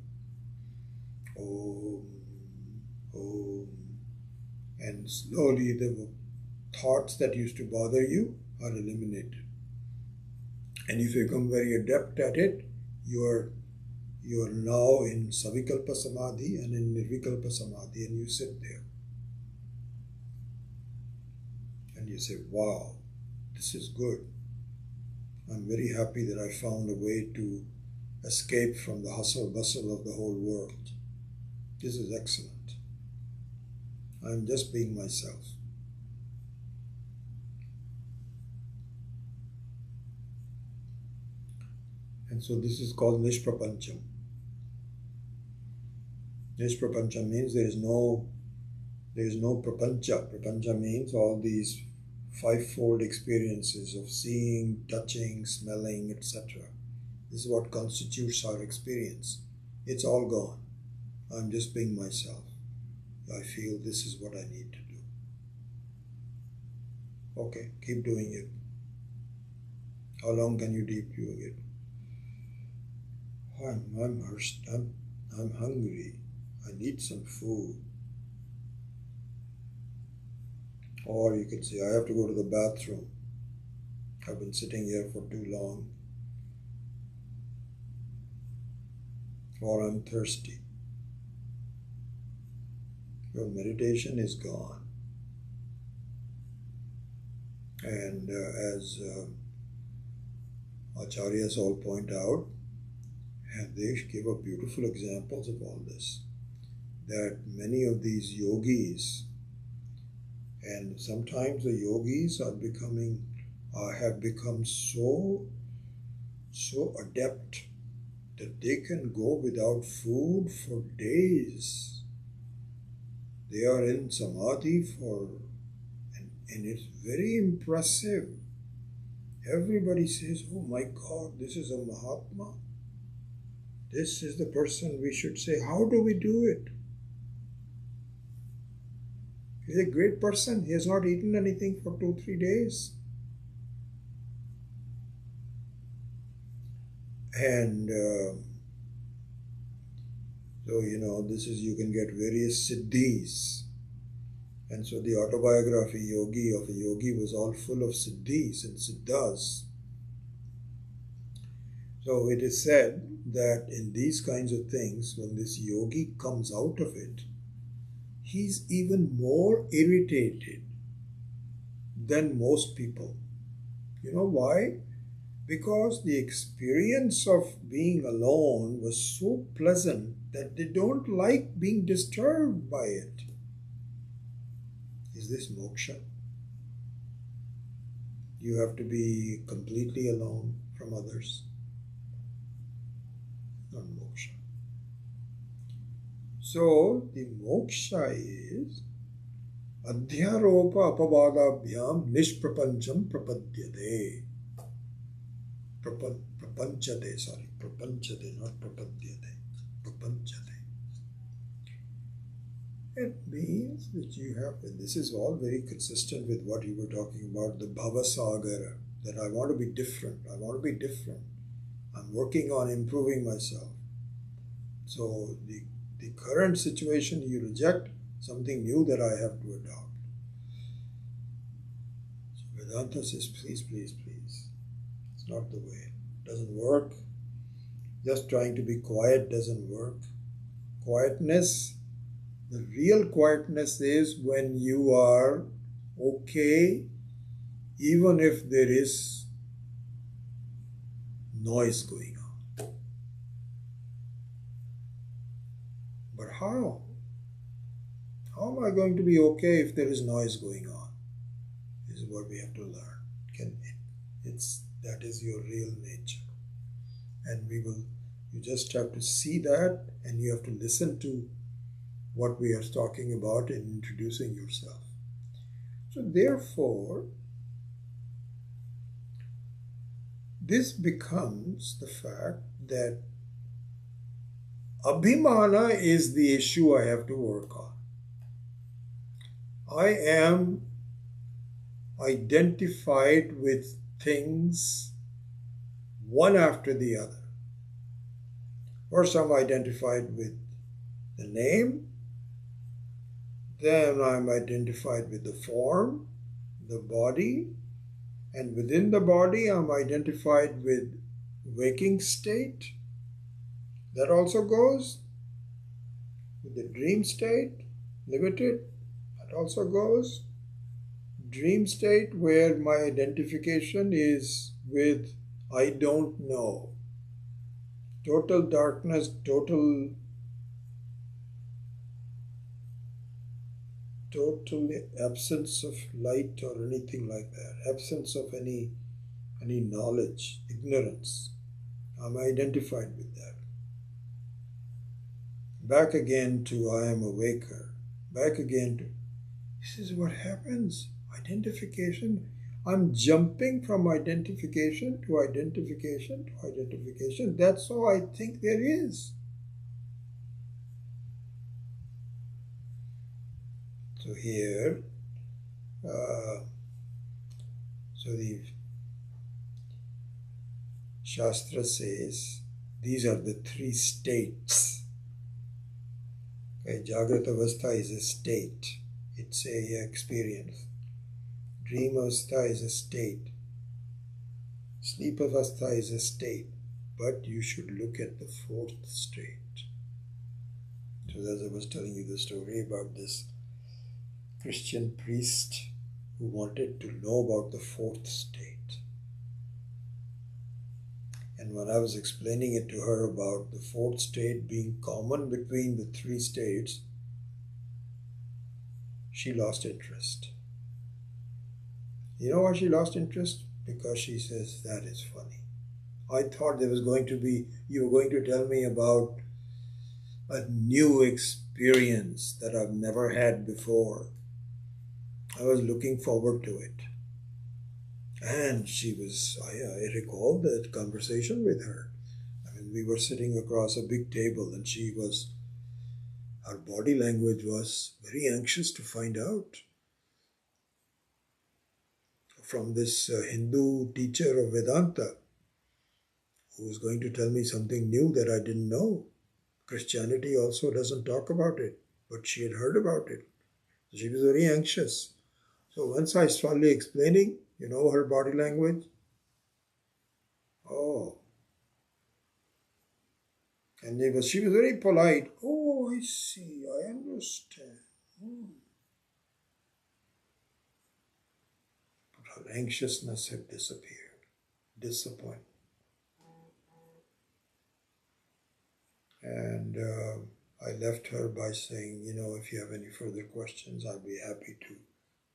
And slowly the thoughts that used to bother you are eliminated. And if you become very adept at it, you are now in savikalpa samadhi and in nirvikalpa samadhi, and you sit there. And you say, wow, this is good. I'm very happy that I found a way to escape from the hustle bustle of the whole world. This is excellent. I'm just being myself. And so this is called Nishprapancham. Nishprapancham means there is no prapancha. Prapancha means all these fivefold experiences of seeing, touching, smelling, etc. This is what constitutes our experience. It's all gone. I'm just being myself. I feel this is what I need to do. Okay, keep doing it. How long can you keep doing it? I'm hungry. I need some food. Or you can say, I have to go to the bathroom. I've been sitting here for too long. Or I'm thirsty. Your meditation is gone. And as Acharyas all point out, and they give up beautiful examples of all this, that many of these yogis, and sometimes the yogis have become so adept that they can go without food for days. They are in samadhi and it's very impressive. Everybody says, oh my God, this is a Mahatma. This is the person we should say, how do we do it? He's a great person. He has not eaten anything for 2-3 days. And so, you can get various siddhis. And so the autobiography of a yogi was all full of siddhis and siddhas. So it is said that in these kinds of things, when this yogi comes out of it, he's even more irritated than most people. You know why? because the experience of being alone was so pleasant that they don't like being disturbed by it. Is this moksha? You have to be completely alone from others. Not moksha. So the moksha is adhyaropa apavadabhyam nishprapancham prapadyate. Prapanchate, sorry, prapanchate, not prapadyate. Prapanchate. It means that you have, and this is all very consistent with what you were talking about, the bhavasagara, that I want to be different. I want to be different. I'm working on improving myself. So the current situation you reject, something new that I have to adopt. So Vedanta says, please, please, please. It's not the way. It doesn't work. Just trying to be quiet doesn't work. Quietness, the real quietness is when you are okay, even if there is noise going on. But how? How am I going to be okay if there is noise going on? This is what we have to learn. That is your real nature. And you just have to see that, and you have to listen to what we are talking about in introducing yourself. So therefore, this becomes the fact that abhimana is the issue I have to work on. I am identified with things one after the other. First, I'm identified with the name, then I'm identified with the form, the body, and within the body, I'm identified with waking state. That also goes with the dream state, limited. That also goes. Dream state where my identification is with I don't know. Total darkness, total absence of light or anything like that. Absence of any knowledge, ignorance. I'm identified with that. Back again to I am a waker. Back again to this is what happens. Identification. I'm jumping from identification to identification to identification. That's all I think there is. So here, the Shastra says these are the three states. Okay, Jagrata Avastha is a state. It's a experience. Dream Avastha is a state. Sleep Avastha is a state. But you should look at the fourth state. So as I was telling you the story about this Christian priest who wanted to know about the fourth state. And when I was explaining it to her about the fourth state being common between the three states, she lost interest. You know why she lost interest? Because she says, that is funny. I thought you were going to tell me about a new experience that I've never had before. I was looking forward to it. And I recall that conversation with her. I mean, we were sitting across a big table and her body language was very anxious to find out from this Hindu teacher of Vedanta who was going to tell me something new that I didn't know. Christianity also doesn't talk about it, but she had heard about it. So she was very anxious. So once I started explaining, her body language. Oh. And she was very polite. Oh, I see. I understand. But her anxiousness had disappeared. disappointment. And I left her by saying, if you have any further questions, I'll be happy to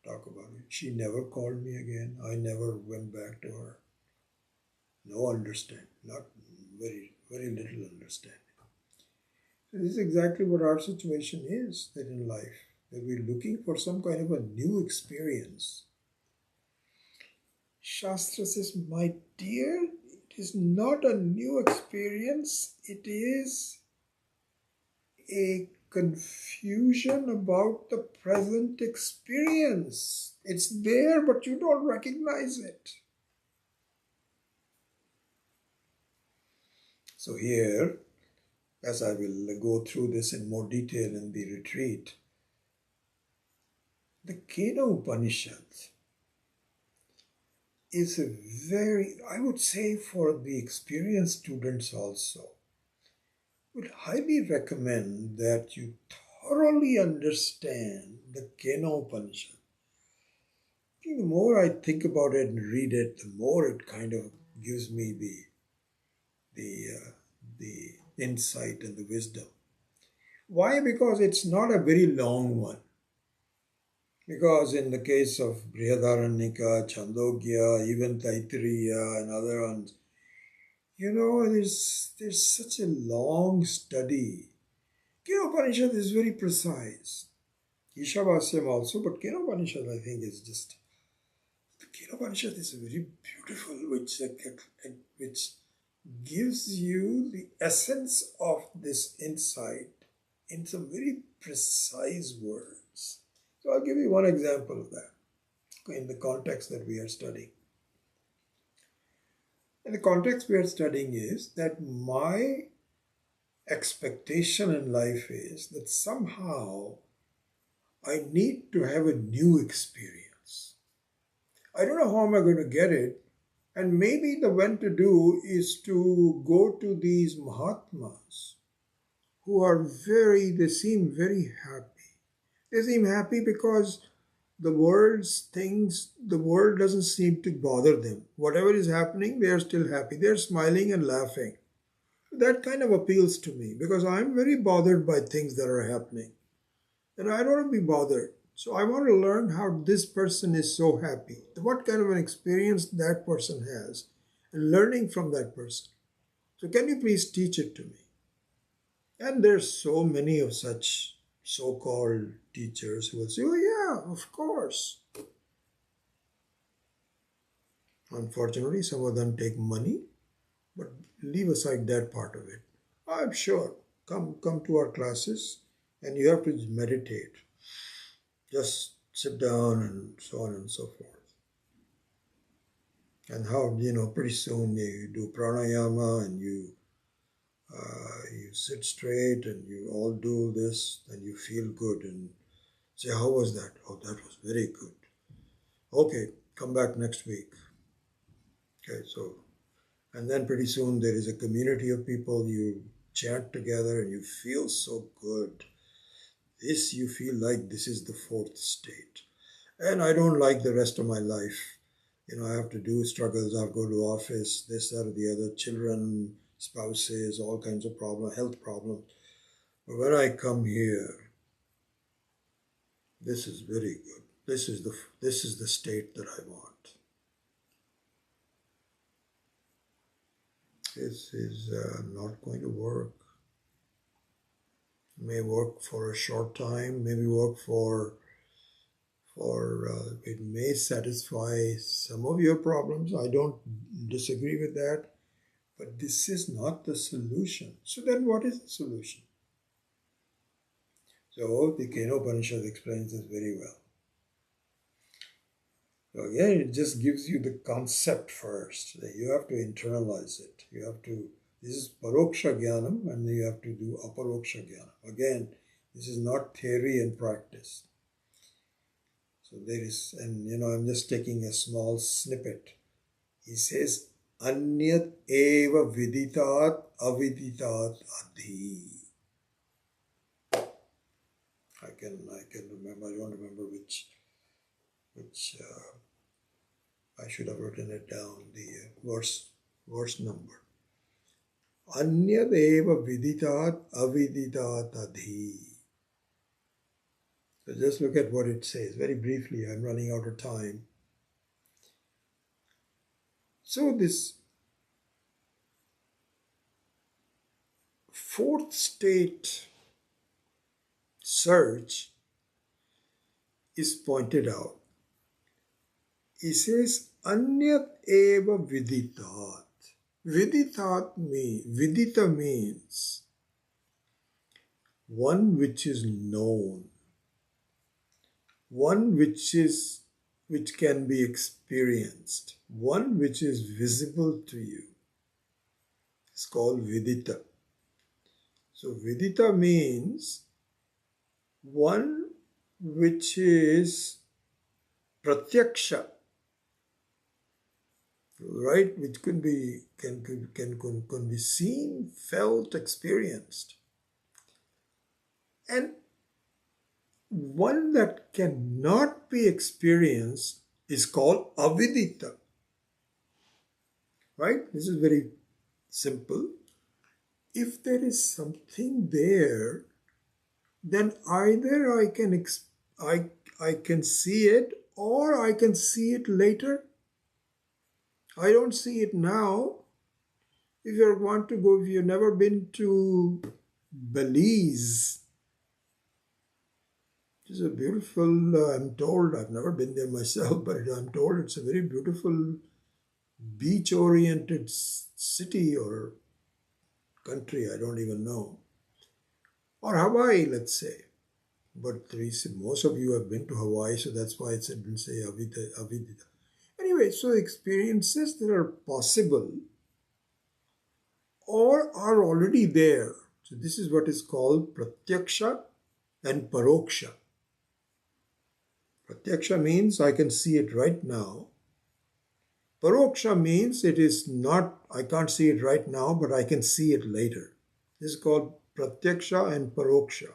talk about it. She never called me again. I never went back to her. No understanding, not very, very little understanding. So this is exactly what our situation is that in life, that we're looking for some kind of a new experience. Shastra says, my dear, it is not a new experience, it is a confusion about the present experience. It's there, but you don't recognize it. So, here, as I will go through this in more detail in the retreat, the Kena Upanishad is a very, I would say for the experienced students also, would highly recommend that you thoroughly understand the Kena Upanishad. The more I think about it and read it, the more it kind of gives me the insight and the wisdom. Why? Because it's not a very long one. Because in the case of Brihadaranyaka, Chandogya, even Taittiriya and other ones, there's such a long study. Kena Upanishad is very precise. Ishavasya also, but Kena Upanishad I think is just... The Kena Upanishad is very beautiful, which gives you the essence of this insight in some very precise words. So I'll give you one example of that in the context that we are studying. And the context we are studying is that my expectation in life is that somehow I need to have a new experience. I don't know how am I going to get it. And maybe the when to do is to go to these Mahatmas who are they seem very happy. They seem happy because the world doesn't seem to bother them. Whatever is happening, they are still happy. They're smiling and laughing. That kind of appeals to me because I'm very bothered by things that are happening. And I don't want to be bothered. So I want to learn how this person is so happy. What kind of an experience that person has. And learning from that person. So can you please teach it to me? And there's so many of such so-called teachers who will say, oh yeah, of course. Unfortunately, some of them take money, but leave aside that part of it. I'm sure, come to our classes and you have to meditate. Just sit down and so on and so forth. And how, pretty soon you do pranayama and you sit straight and you all do this and you feel good and say, how was that? Oh, that was very good. Okay, come back next week. Okay, so, and then pretty soon there is a community of people, you chant together and you feel so good. You feel like this is the fourth state. And I don't like the rest of my life. I have to do struggles, I have to go to office, this, that, or the other, children, spouses, all kinds of problems, health problems. But when I come here, this is very good. This is the state that I want. This is not going to work. It may work for a short time, maybe work for it may satisfy some of your problems. I don't disagree with that. But this is not the solution. So then what is the solution? So the Kena Upanishad explains this very well. So again, it just gives you the concept first. That you have to internalize it. This is Paroksha Jnanam and then you have to do Aparoksha Jnanam. Again, this is not theory and practice. So there is, and I'm just taking a small snippet. He says, Anyat eva viditat aviditat adhi. I can remember, I don't remember which I should have written it down, the verse number. Anyadeva viditat aviditat adhi. So just look at what it says. Very briefly, I'm running out of time. So this fourth state search is pointed out. He says, Anyat eva viditat. Vidita means one which is known, one which can be experienced, one which is visible to you. It's called vidita. So vidita means one which is pratyaksha, right? Which can be seen, felt, experienced, and one that cannot be experienced is called avidita. Right? This is very simple. If there is something there, then either I can see it or I can see it later. I don't see it now. If you've never been to Belize, it is a beautiful, I'm told, I've never been there myself, but I'm told it's a very beautiful beach-oriented city or country, I don't even know. Or Hawaii, let's say. But most of you have been to Hawaii, so that's why it didn't say avidita. Anyway, so experiences that are possible or are already there. So this is what is called pratyaksha and paroksha. Pratyaksha means I can see it right now. Paroksha means it is not, I can't see it right now, but I can see it later. This is called pratyaksha and paroksha.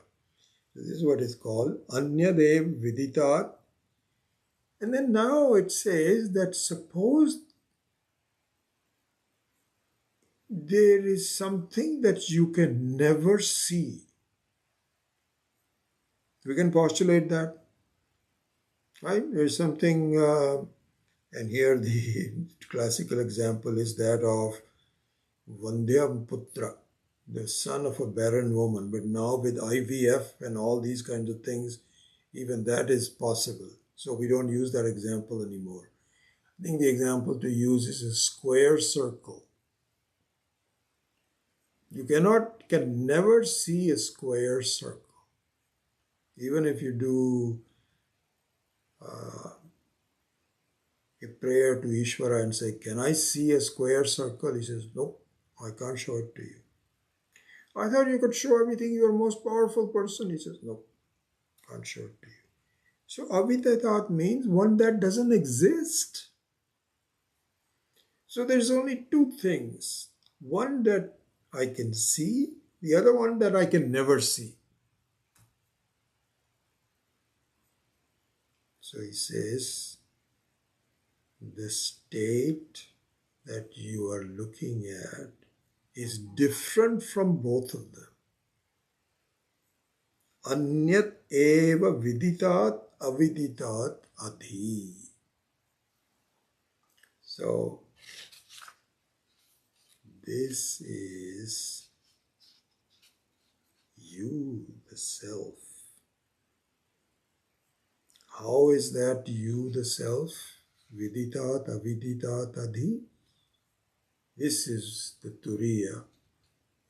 So this is what is called anyadev viditat. And then now it says that suppose there is something that you can never see. We can postulate that. Right? There's something, and here the classical example is that of Vandyam Putra, the son of a barren woman. But now with IVF and all these kinds of things, even that is possible. So we don't use that example anymore. I think the example to use is a square circle. You can never see a square circle. Even if you do a prayer to Ishvara and say, can I see a square circle? He says, nope, I can't show it to you. I thought you could show everything. You're the most powerful person. He says, nope, can't show it to you. So aviditat means one that doesn't exist. So there's only two things. One that I can see, the other one that I can never see. So he says, the state that you are looking at is different from both of them. Anyat eva viditat aviditat adhi. So this is you, the self. How is that you, the self? Viditat aviditat adhi. This is the Turiya,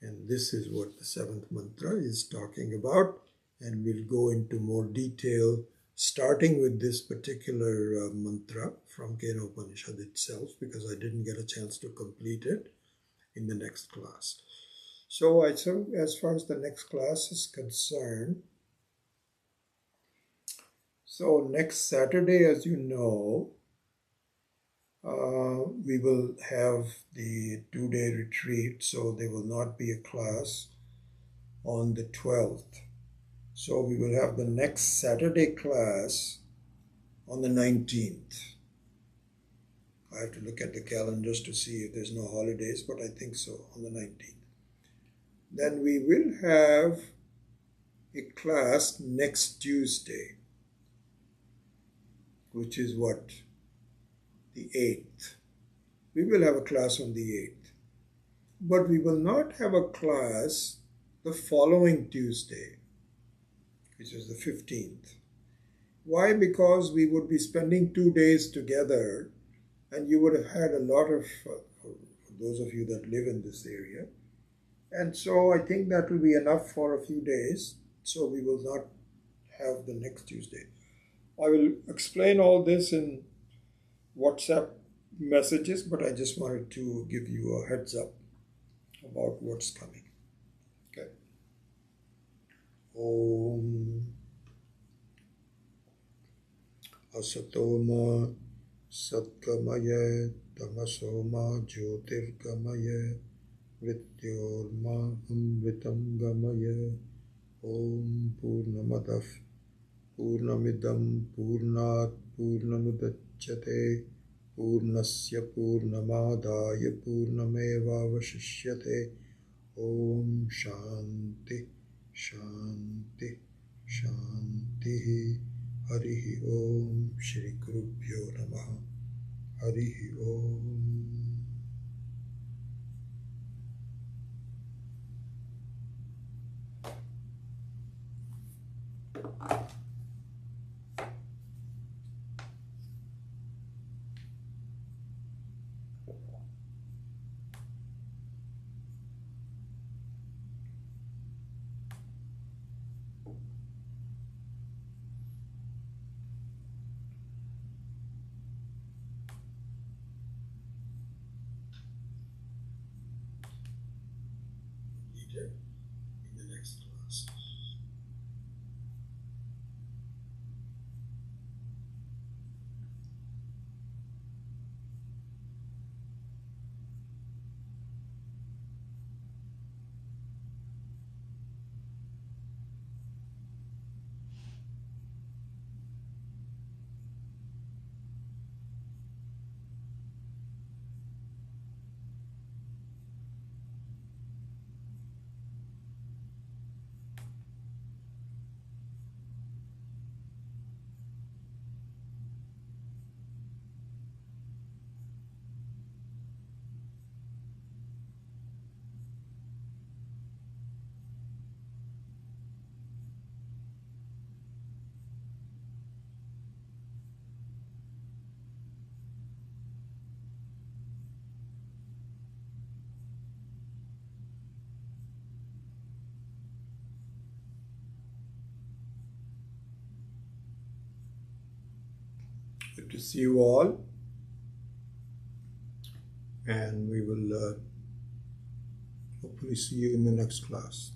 and this is what the seventh mantra is talking about. And we'll go into more detail, starting with this particular mantra from Kena Upanishad itself, because I didn't get a chance to complete it in the next class. So as far as the next class is concerned, so next Saturday, as you know, we will have the 2-day retreat, so there will not be a class on the 12th. So we will have the next Saturday class on the 19th. I have to look at the calendars to see if there's no holidays, but I think so, on the 19th. Then we will have a class next Tuesday, which is what? The 8th. We will have a class on the 8th. But we will not have a class the following Tuesday, which is the 15th. Why? Because we would be spending 2 days together, and you would have had a lot of, for those of you that live in this area. And so I think that will be enough for a few days. So we will not have the next Tuesday. I will explain all this in WhatsApp messages, but I just wanted to give you a heads up about what's coming. Okay. Om Asatoma Satgamaya Tamasoma Jyotirgamaya Mrityorma Amritam Gamaya. Om Purnamadav Purnamidam Purnat Purnamudachyate Purnasya Purnamadaya Purnamevavashishyate. Om Shanti Shanti Shanti. Harihi Om. Shri Gurubhyo Namaha. Harihi Om. In the next class. Good to see you all, and we will hopefully see you in the next class.